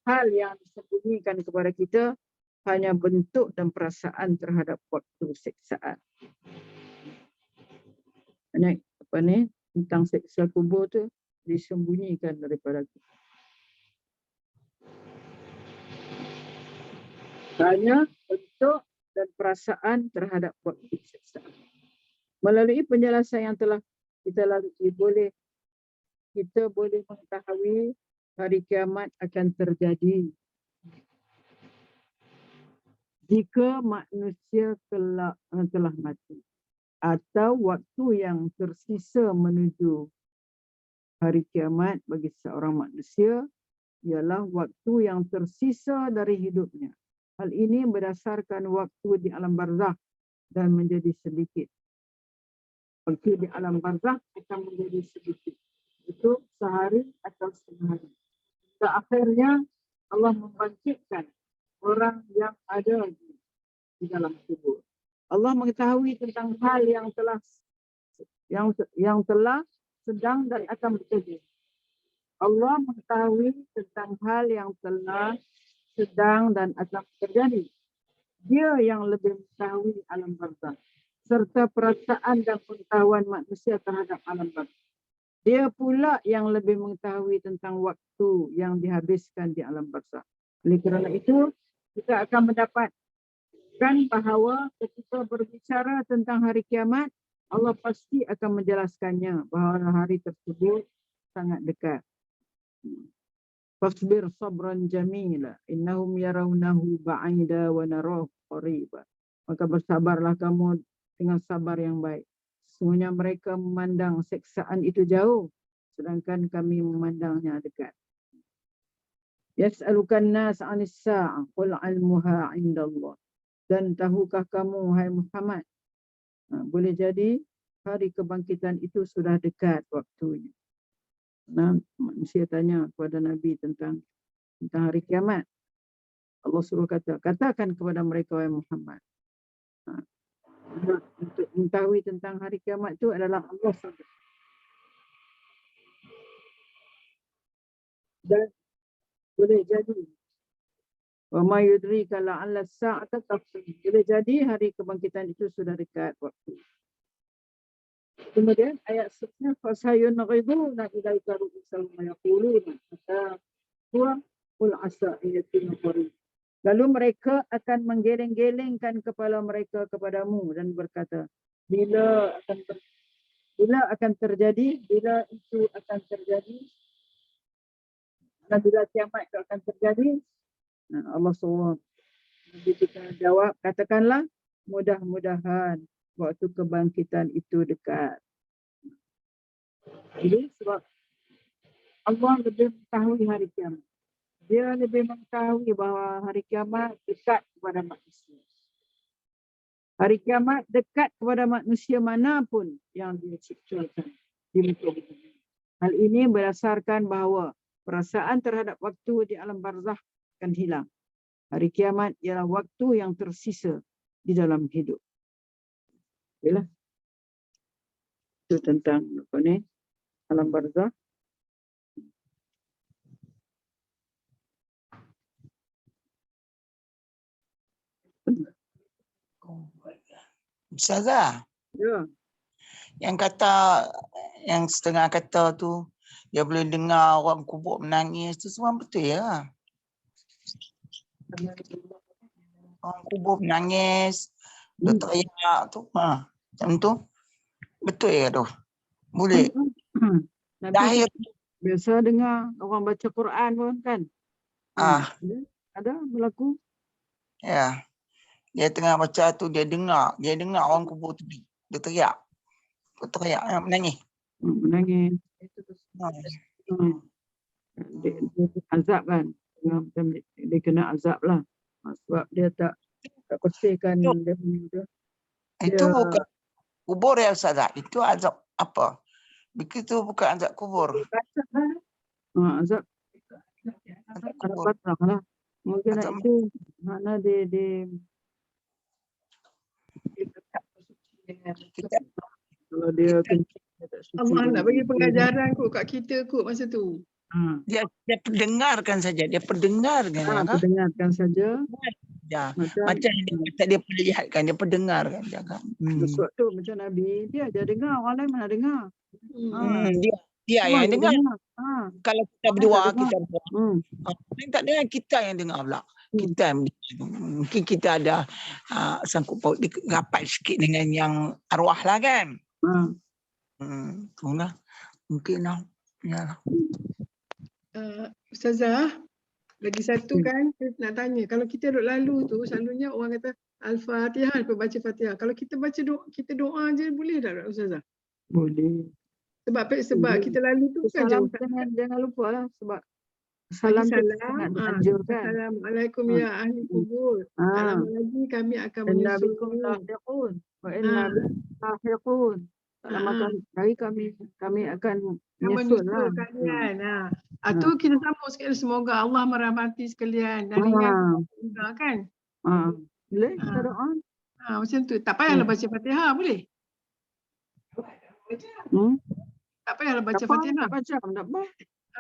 hal yang disembunyikan kepada kita hanya bentuk dan perasaan terhadap waktu siksaan. Tentang siksa kubur tu disembunyikan daripada kita. Hanya bentuk dan perasaan terhadap waktu siksaan. Melalui penjelasan yang telah kita lalui, kita boleh mengetahui hari kiamat akan terjadi jika manusia telah mati, atau waktu yang tersisa menuju hari kiamat bagi seorang manusia ialah waktu yang tersisa dari hidupnya. Hal ini berdasarkan waktu di alam barzakh dan menjadi sedikit. Waktu di alam barzakh akan menjadi sedikit. Itu sehari atau setengah hari. Dan akhirnya Allah membangkitkan orang yang ada di dalam kubur. Allah mengetahui tentang hal yang telah sedang dan akan terjadi. Allah mengetahui tentang hal yang telah sedang dan akan terjadi. Dia yang lebih mengetahui alam barzakh serta perasaan dan pengetahuan manusia terhadap alam barzakh. Dia pula yang lebih mengetahui tentang waktu yang dihabiskan di alam barzakh. Oleh kerana itu, kita akan mendapatkan bahawa ketika berbicara tentang hari kiamat, Allah pasti akan menjelaskannya bahawa hari tersebut sangat dekat. Fasbir sabran jamila innahum yarawnahu ba'ida wa narahu qariba. Maka bersabarlah kamu dengan sabar yang baik. Sesungguhnya mereka memandang siksaan itu jauh, sedangkan kami memandangnya dekat. Yas'alukan nas 'anis sa'ah qul 'ilmuha 'indallah. Dan tahukah kamu hai Muhammad, boleh jadi hari kebangkitan itu sudah dekat waktunya. Manusia tanya kepada Nabi tentang hari kiamat. Allah suruh katakan kepada mereka wahai Muhammad. Untuk mengetahui tentang hari kiamat itu adalah Allah sahaja. Dan boleh jadi wa ma yudrika la'alla as-sa'ata taqim. Boleh jadi hari kebangkitan itu sudah dekat waktu. Kemudian ayat seterusnya fasayunghiduna ilaika ru'usahum yaquluna huwa qul asa ayatin qarib. Lalu mereka akan menggeleng-gelengkan kepala mereka kepadamu dan berkata, bila akan terjadi, bila itu akan terjadi, dan bila kiamat itu akan terjadi. Allah SWT Nabi kita jawab, katakanlah, mudah-mudahan waktu kebangkitan itu dekat. Jadi sebab Allah lebih mengetahui hari kiamat. Dia lebih mengetahui bahawa hari kiamat dekat kepada manusia. Hari kiamat dekat kepada manusia manapun yang diciptakan di muka bumi. Hal ini berdasarkan bahawa perasaan terhadap waktu di alam barzakh akan hilang. Hari kiamat ialah waktu yang tersisa di dalam hidup. Yalah. Itu tentang apa ni? Alam barzakh. Ustazah, Ya. yang setengah kata tu, dia boleh dengar orang kubur menangis tu semua betul ya? Orang kubur menangis, dia teriak tu. Macam tu. Betul ya tu? Boleh. Nanti Dahir. biasa dengar orang baca Quran pun kan? Ada berlaku. Ya. Dia tengah baca tu, dia dengar orang kubur tu. Dia teriak. Dia teriak, menangis. Menangis. Dia azab kan? Dia kena azab lah. Sebab dia tak bersihkan dia punya tu. Itu bukan kubur ya Ustazah. Itu azab apa? Begitu bukan azab kubur. Azab kubur. lah. Mungkin Azab itu mana dia kalau dia kencing dia tak suci. Allah nak bagi pengajaran kot kat kita kot masa tu. Dia pendengarkan saja. Dia pendengarkan. Pendengarkan saja. Ya. Macam dia kata dia perlihatkan, dia pendengarkan. Sebab tu macam Nabi, dia aja dengar, orang lain mana dengar. Dia yang dengar. Kalau kita berdua, kita berdua. Yang tak dengar, kita yang dengar pula. Kita mungkin kita ada sangkut paut rapat sikit dengan yang arwah lah kan. Itulah. Mungkin lah. Ya. Ustazah, lagi satu kan saya nak tanya, kalau kita duduk lalu tu selalunya orang kata Al-Fatihah, lepas baca Fatihah. Kalau kita baca doa, kita doa je boleh tak Ustazah? Boleh. Sebab kita lalu tu kan jauh. Jangan lupa lah sebab Salam. Assalamualaikum ya ahli kubur. Tak lama lagi kami akan menyusul. Tak lama lagi kami akan menyusul kalian. Tu kita sambung sekali, semoga Allah merahmati sekalian dan ringan kan. Boleh kita doa. Macam tu. Tak payahlah baca Fatihah, boleh? Tak payahlah baca Fatihah. Tak apa.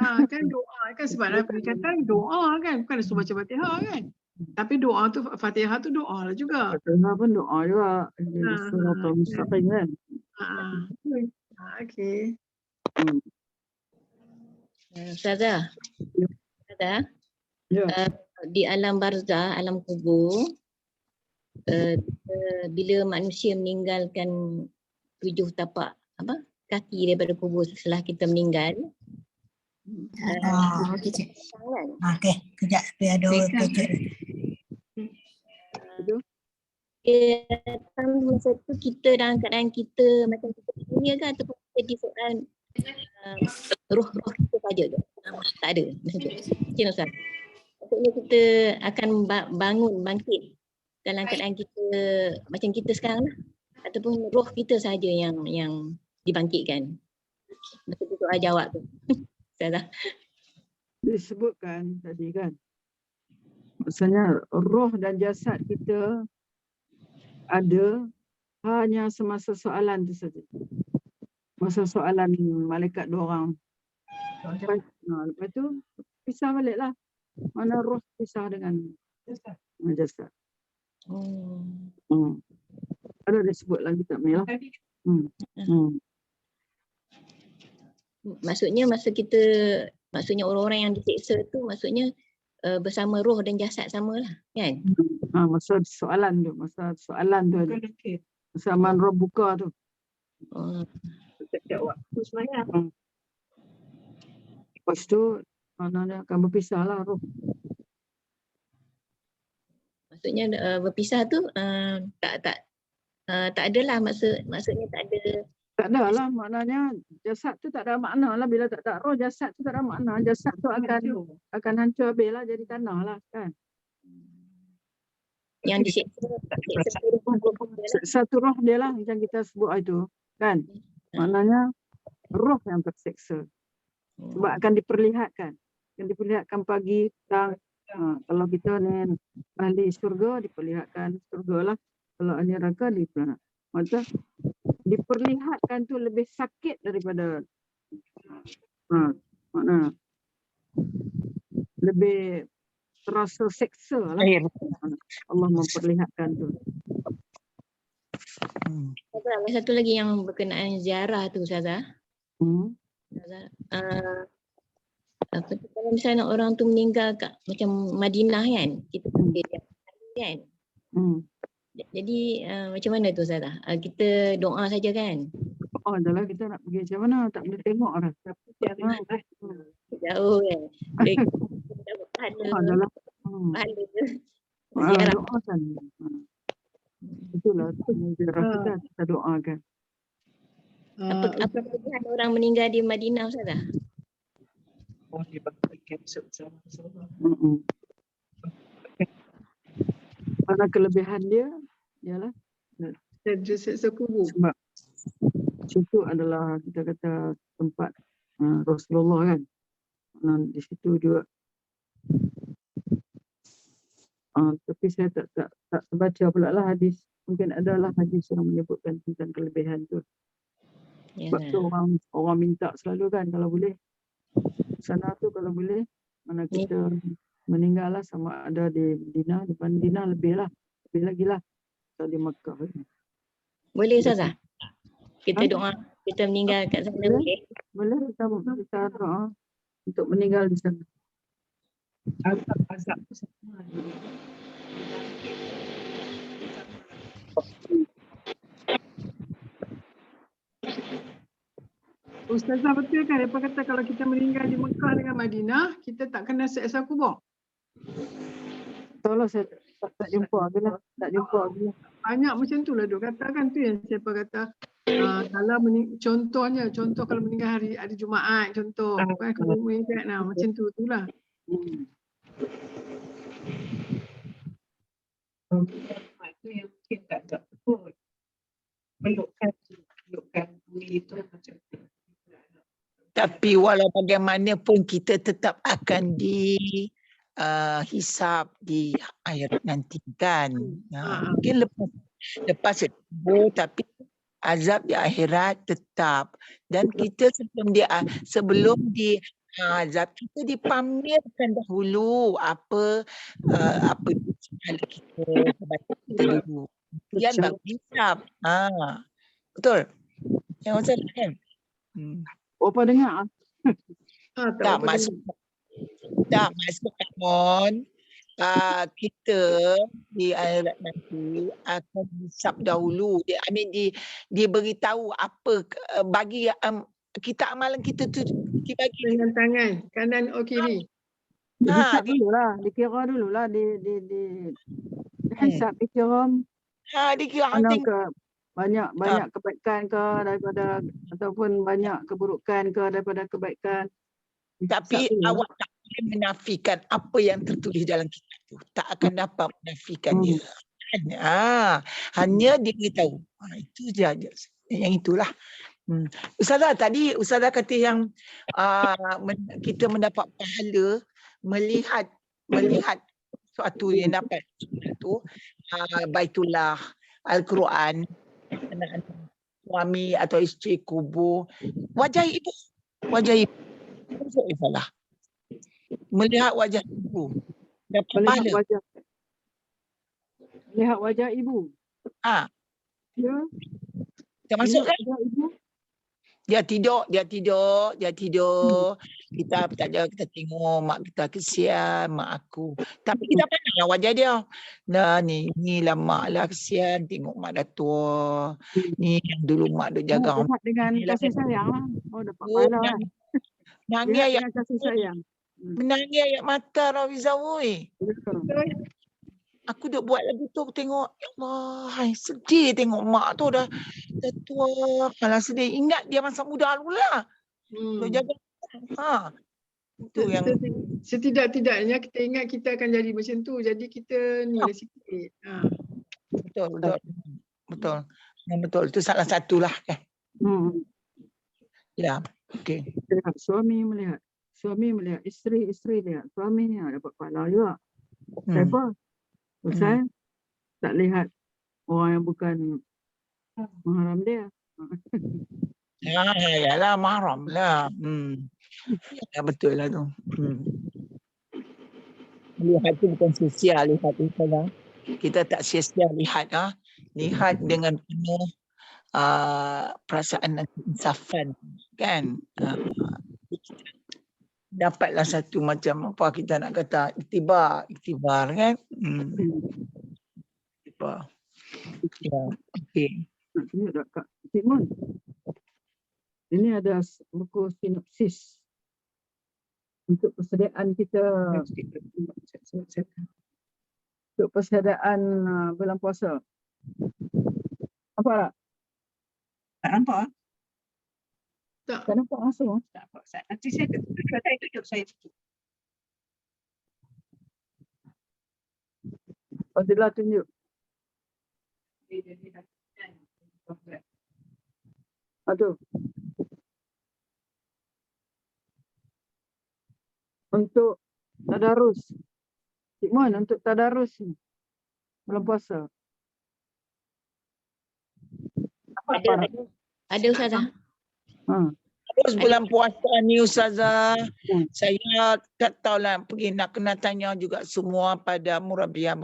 Kan doa kan, sebab Nabi kata doa kan, bukan suruh baca Fatihah kan. Tapi doa tu, Fatihah tu doa lah juga. Fatihah pun doa juga. Suratul Mustaqim kan. Okey. Ustazah. Ya. Di alam barzah, alam kubur, bila manusia meninggalkan 7 tapak kaki daripada kubur setelah kita meninggal. Okey, kejap dia ada kejap. Masa tu kita dalam keadaan kita macam kita dunia kan, ataupun kita di soal roh kita saja tu. Tak ada macam tu. Macam Ustaz. Maksudnya kita akan bangkit dalam keadaan kita macam kita sekarang lah. Ataupun roh kita saja yang dibangkitkan. Betul tu soal jawab tu. Salah. Disebutkan tadi kan. Maksudnya roh dan jasad kita ada hanya semasa soalan tu saja. Masa soalan malaikat 2 orang. Lepas tu pisah balik lah. Mana roh pisah dengan jasad. Ada disebut lagi tak Mel? Maksudnya orang-orang yang diseksa tu maksudnya bersama roh dan jasad samalah, kan? Masa soalan tu ada. Masa man roh buka tu. Setiap waktu semayang. Lepas tu maknanya akan berpisah lah roh. Maksudnya berpisah tu tak adalah maksudnya tak ada. Tak ada lah, maknanya jasad tu tak ada makna lah. Bila tak ada roh, jasad tu tak ada makna. Jasad tu akan hancur habis lah, jadi tanah lah kan. Yang disiksa satu roh dia lah macam kita sebut itu kan. Maknanya roh yang tersiksa. Sebab akan diperlihatkan. Akan diperlihatkan pagi, petang. Kalau kita ni ahli syurga, diperlihatkan syurga lah. Kalau ahli neraka, diperlihatkan. Maksudnya diperlihatkan tu lebih sakit daripada makna lebih terasa seksa lah. Allah memperlihatkan tu. Satu lagi yang berkenaan ziarah tu, Ustazah. Apa tu, kalau misalnya orang tu meninggal kat macam Madinah kan, kita kan. Jadi macam mana tu Ustazah? Kita doa saja kan? Oh, adalah kita nak pergi macam mana? Tak boleh tengok orang. Jauh kan? Pahala. Pahala. Ziarah. Doakan. Itulah ziarah kita doakan. Apa kelebihan orang meninggal di Madinah Ustazah? Mana kelebihan dia ialah seksa kubur. Sebab situ adalah kita kata tempat Rasulullah kan. Di situ juga. Tapi saya tak baca pula lah hadis. Mungkin adalah hadis yang menyebutkan tentang kelebihan tu. Sebab tu orang minta selalu kan kalau boleh. Sana tu kalau boleh mana kita meninggal lah sama ada di Madinah, di Madinah lebih lagi lah atau di Makkah. Boleh Ustazah? Kita doa, kita meninggal kat sana boleh? Boleh kita doa untuk meninggal di sana. Azab tu sama. Ustazah betul kan apa kata kalau kita meninggal di Mekah dengan Madinah, kita tak kena seksa kubur? Tolong saya tak jumpa lagi lah. Banyak macam tu lah duk katakan tu yang siapa kata kalau contoh kalau meninggal hari Jumaat contoh kan kalau meninggal macam tu lah. Itu yang mungkin tak betul. Melukkan itu macam tu. Tapi walau bagaimanapun kita tetap akan dihisap di akhirat nanti kan. Mungkin lepas itu tapi azab di akhirat tetap. Dan kita sebelum di azab kita dipamerkan dahulu apa pahala kita dulu. Kemudian baru hisap. Betul. Yang macam kan? Apa dengar? Tak masuk Amon. Kita di akhirat nanti akan hisap dahulu. Dia beritahu apa bagi kita amalan kita tu dibagi dengan tangan kanan atau kiri. Dihisap dululah, dikira dululah hisap dikira. Dikira banyak kebaikan ke daripada ataupun banyak keburukan ke daripada kebaikan. Tapi awak tak boleh menafikan apa yang tertulis dalam kitab tu. Tak akan dapat menafikan dia. Hanya dia beritahu. Itu je. Yang itulah. Ustazah tadi Ustazah kata yang kita mendapat pahala melihat suatu yang dapat itu Baitullah, Al-Quran, anak-anak suami atau isteri kubur, wajah ibu salah melihat wajah ibu dapat pahala. Melihat wajah ibu. Termasuk kan? Dia tidur. Kita tak ada, kita tengok mak kita kesian, mak aku. Tapi kita pandanglah wajah dia. Nah, ni lah mak lah kesian, tengok mak dah tua. Ni yang dulu mak dia jaga. Lihat dengan Ni lah kasih kan. sayang lah. Oh, dapat Oh, pahala kan. nangis Lihat ayat, dengan kasih sayang. menangis ayat mata Rawiza, woi. Aku duk buat lagu tu, aku tengok, ya Allah, hai, sedih tengok mak tu dah tua. Alah, sedih. Ingat dia masa muda dulu lah. Duk jaga. Ha. Itu yang Setidak-tidaknya kita ingat kita akan jadi macam tu. Jadi kita ni lah sikit. betul. Yang betul. Itu salah satulah kan. Ya, okey. Lihat suami melihat. Suami melihat. Isteri lihat. Suami ni dapat pahala juga. Kenapa? Pasal tak lihat orang yang bukan mahram dia. Yalah, mahram lah. Ya, betul lah tu. Lihat tu bukan sia-sia, lihat tu saja. Kita tak sia-sia lihat. Lihat dengan penuh perasaan dan keinsafan. Kan? Dapatlah satu macam apa kita nak kata, iktibar kan? Iktibar. Ya, okey. Ini ada Kak Timon. Ini ada buku sinopsis untuk persediaan kita, untuk persediaan bulan puasa. Apa tak? Tak nampak? Tak. Tak nampak langsung. Tak nampak. Nanti saya tunjuk saya. Fadilah tunjuk. Aduh. Untuk tadarus. Cik Mon, untuk tadarus ni. Bulan puasa. Ada Ustazah. Terus bulan puasa ni Ustazah, saya tak tahulah, pergi nak kena tanya juga semua pada murabiah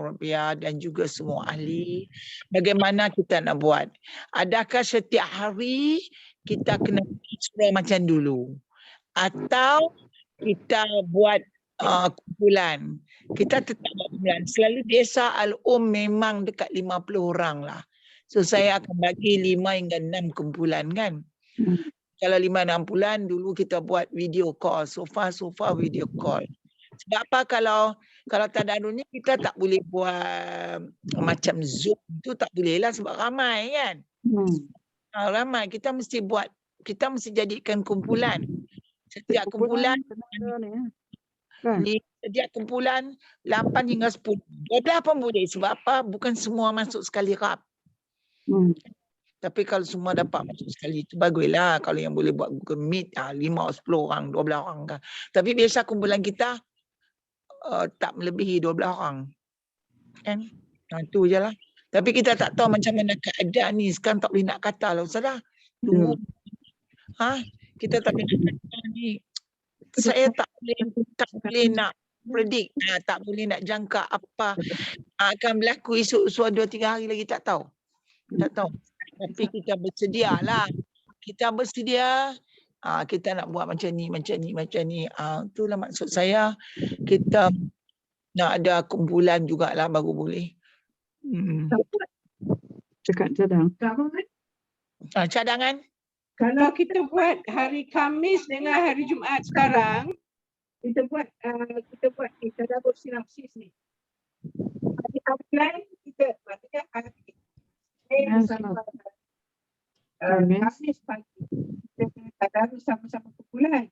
dan juga semua ahli, bagaimana kita nak buat. Adakah setiap hari kita kena surah macam dulu? Atau kita buat kumpulan? Kita tetap buat kumpulan. Selalu desa memang dekat 50 orang lah. So saya akan bagi 5 hingga 6 kumpulan kan. Kalau 5-6 bulan dulu kita buat video call. So far video call. Sebab apa, kalau tadarus ni kita tak boleh buat macam Zoom tu, tak boleh lah sebab ramai kan. Ramai, kita mesti buat, kita mesti jadikan kumpulan. Setiap kumpulan setiap kumpulan 8 hingga 10. 12 pun boleh. Sebab apa? Bukan semua masuk sekali rap. Tapi kalau semua dapat masuk sekali, itu baguslah. Kalau yang boleh buat Google Meet, 5 atau 10 orang, 12 orang kan. Tapi biasa kumpulan kita tak melebihi 12 orang. Kan? Itu je lah. Tapi kita tak tahu macam mana keadaan ni. Sekarang tak boleh nak kata lah Ustazah. Tunggu. Kita tak boleh nak kata ni. Saya tak boleh nak predict. Tak boleh nak jangka apa akan berlaku esok 2-3 hari lagi, tak tahu. Tak tahu. Tapi kita bersedia lah. Kita bersedia. Kita nak buat macam ni. Itulah maksud saya. Kita nak ada kumpulan jugalah baru boleh. Cakap cadang. Cadangan? Kalau kita buat hari Khamis dengan hari Jumaat sekarang, kita buat tadarus sinopsis ni. Hari lain kita maksudnya hari Khamis pagi kita tadarus sama-sama kumpulan.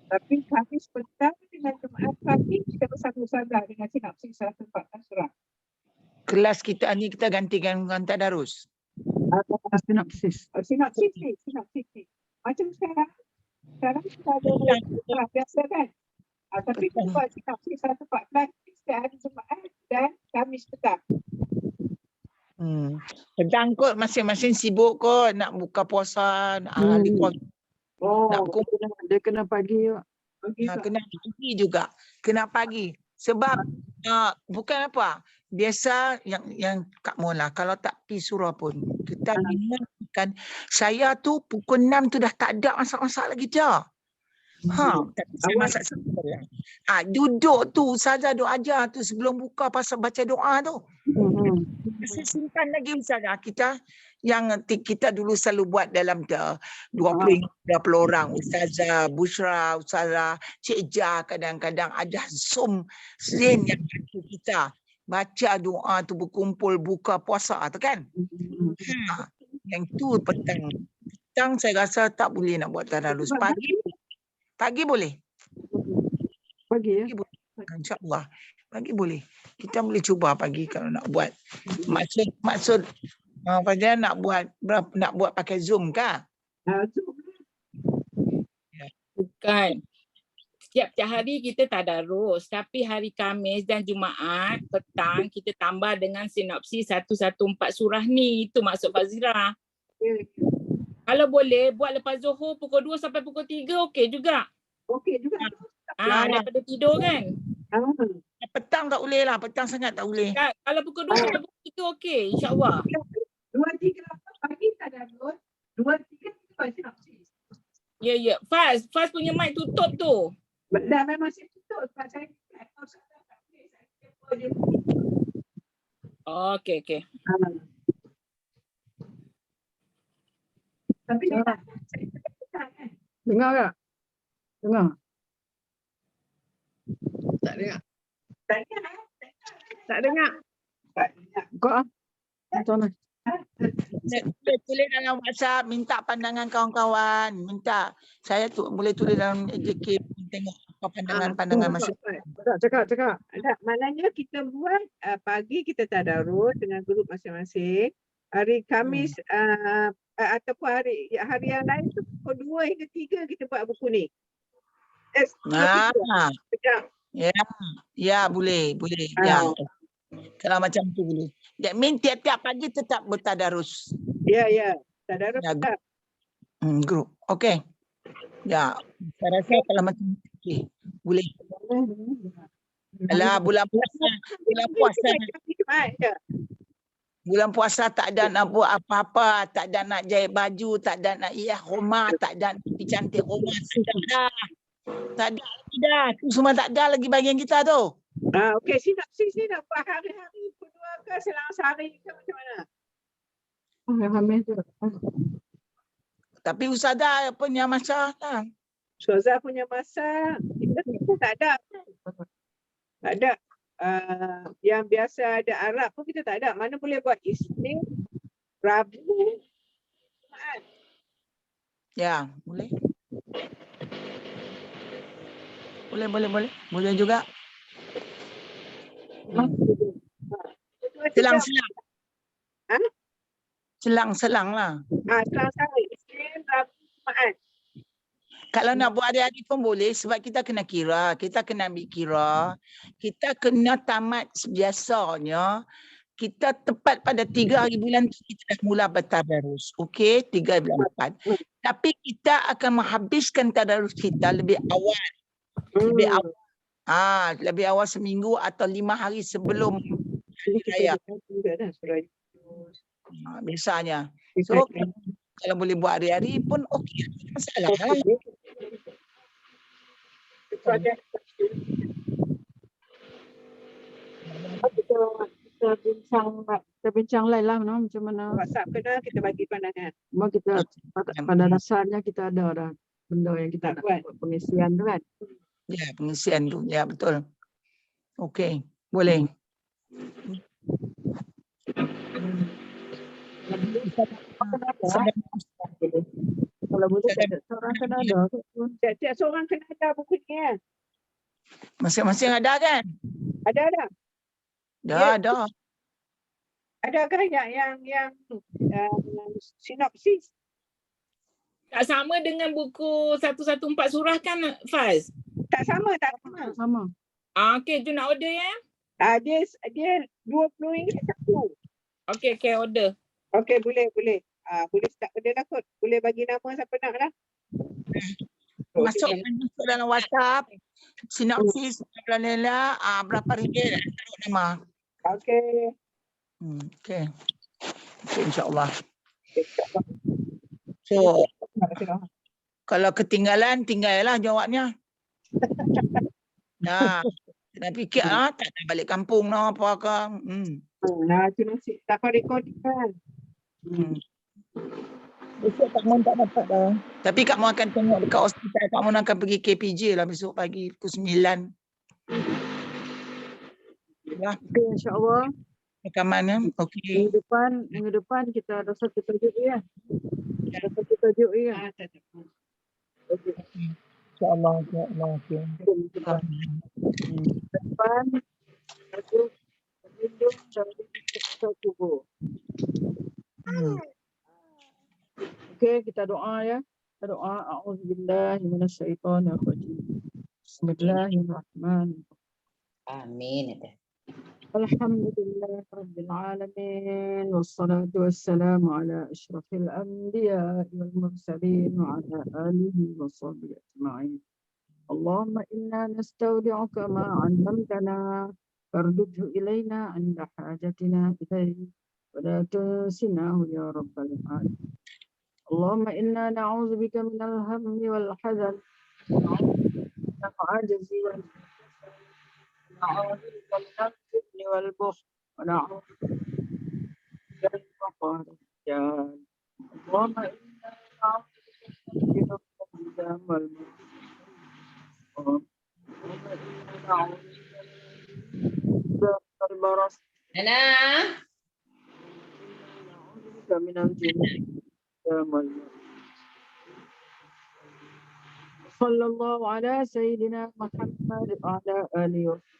Tapi Khamis petang dengan Jumaat pagi kita bersama-sama dengan sinopsis 114 surah. Kelas kita ni kita gantikan dengan tadarus. Sinopsis ni. Macam sekarang kita ada biasa kan. Tapi kita buat sinopsis 114 setiap hari Jumaat dan Khamis petang. Petang kot masing-masing sibuk kot nak buka puasa, nak Dia kena pagi juga. Kena pagi juga. Kena pagi. Sebab bukan apa. Biasa yang Kak Mon lah, kalau tak pergi surau pun, kita memang kan saya tu pukul 6 tu dah tak ada masak-masak lagi dah. Tapi saya masak sendiri. Duduk tu Ustazah duk ajar tu sebelum buka pasal baca doa tu. Saya simpan lagi Ustazah. Kita dulu selalu buat dalam 20 orang. Ustazah Bushra, Ustazah Cik Jah, kadang-kadang ada Zoom Zen yang bantu kita baca doa tu berkumpul buka puasa tu kan. Yang tu petang. Petang saya rasa tak boleh nak buat tadarus. Pagi boleh. Pagi ya. InsyaAllah. Pagi boleh. Kita boleh cuba pagi kalau nak buat. Maksud Fazal nak buat pakai Zoom kah? Bukan. Setiap hari kita tadarus, tapi hari Khamis dan Jumaat petang kita tambah dengan sinopsis 114 surah ni. Itu maksud Fazira. Kalau boleh buat lepas Zuhur pukul 2 sampai pukul 3 okey juga. Okey juga. Daripada tidur kan. Petang tak boleh lah. Petang sangat tak boleh. Kalau pukul 2 sampai pukul 3 okey, insya-Allah. 2-3 pagi tadarus, 2-3 kita baca sinopsis. Ya. Faz punya mic tutup tu. Dah memang saya tutup sebab saya tak boleh. Okey. Tapi Dengar tak? Dengar. Tak dengar. tak dengar. Kau macam mana? Tulis dalam WhatsApp, minta pandangan kawan-kawan. Saya boleh tulis dalam JK, tengok apa pandangan masing. Cakap. Tak, maknanya kita buat pagi kita tadarus dengan grup masing-masing. Hari Khamis ataupun hari yang lain tu pukul 2 hingga 3 kita buat buku ni. Ya, boleh. Ya. Kalau macam tu boleh. That mean tiap-tiap pagi tetap bertadarus. Ya. Tadarus tetap. Grup. Okey. Ya, saya rasa kalau macam okey, boleh. Alah, bulan puasa tak ada nak buat apa-apa, tak ada nak jahit baju, tak ada nak hias rumah, tak ada nak pergi cantik rumah, tak ada lagi dah. Tu semua tak ada lagi bagian kita tu. Okey, sinopsis ni nak buat hari-hari kedua ke selang sehari ke macam mana? Tapi Ustazah punya masa lah. Ustazah punya masa kita tak ada. Tak ada. Yang biasa ada Arab pun kita tak ada. Mana boleh buat Isnin, Rabu, Jumaat. Ya, boleh. Boleh. Boleh juga. Selang-selang. Selang-selang lah. Selang-selang. Isnin, Rabu, Jumaat. Kalau nak buat hari-hari pun boleh sebab kita kena kira. Kita kena ambil kira. Kita kena tamat biasanya. Kita tepat pada 3 hari bulan tu kita dah mula bertadarus. Okey, 3 bulan 4. Tapi kita akan menghabiskan tadarus kita lebih awal. Lebih awal seminggu atau 5 hari sebelum hari raya. Biasanya. So, kalau boleh buat hari-hari pun okey. Masalah. Kita bincang lain lah macam mana. WhatsApp kena kita bagi pandangan. Memang kita pada dasarnya kita ada dah benda yang kita nak buat pengisian tu kan. Ya, pengisian tu. Ya, betul. Okey, boleh. Kalau boleh seorang kena ada. Tiap-tiap seorang kena ada buku ni kan? Masing-masing ada kan? Ada. Ada. Adakah yang sinopsis? Tak sama dengan buku 114 surah kan, Faz? Tak sama. Sama. Okey, tu nak order ya? Dia RM20 satu. Okey, order. Okey, boleh. Boleh start order lah kot. Boleh bagi nama siapa nak lah. Masuk dalam WhatsApp. Sinopsis berapa ringgit taruh nama. Okey. Okey, insya-Allah. So kalau ketinggalan, tinggallah jawabnya. Nah, nak fikir tak nak balik kampung no apa ke. Nah, tu nasi dapat recording kan. Besok Kak Mon tak dapat dah. Tapi Kak Mon akan tengok dekat hospital. Kak Mon akan pergi KPJ lah besok pagi pukul 9. Ya, Okey, insya-Allah. rekamannya. Okey. Minggu depan kita ada satu tajuk ya. Ada satu tajuk ya. Okey. InsyaAllah. Okey. Depan tajuk berlindung dari siksa kubur. Okey, kita doa ya. Kita doa a'udzubillahi minasyaitonirrajim. Bismillahirrahmanirrahim. Amin. Alhamdulillah Rabbil Alamin. Wassalatu wassalamu ala ashrafil anbiya wal mursalin wa ala alihi wa sahbihi ajma'in. Allahumma inna nastaudi'uka ma 'allamtana fardudhu ilayna 'inda hajatina ilayhi wa la tunsinahu ya rabbal alamin. Allahumma inna na'udzubika minal hammi wal hazan wa na'udzubika ajzi wal نعوذ بك من الجبن والبخل ونعوذ بك من الفقر والرجال. اللهم إنا نعوذ بك من الجهل والمرض. اللهم إنا نعوذ بك من البرص. نعوذ بك من الجن والمرض. صلى الله على سيدنا محمد وعلى آله وصحبه.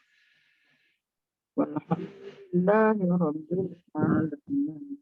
والحمد لله رب العالمين.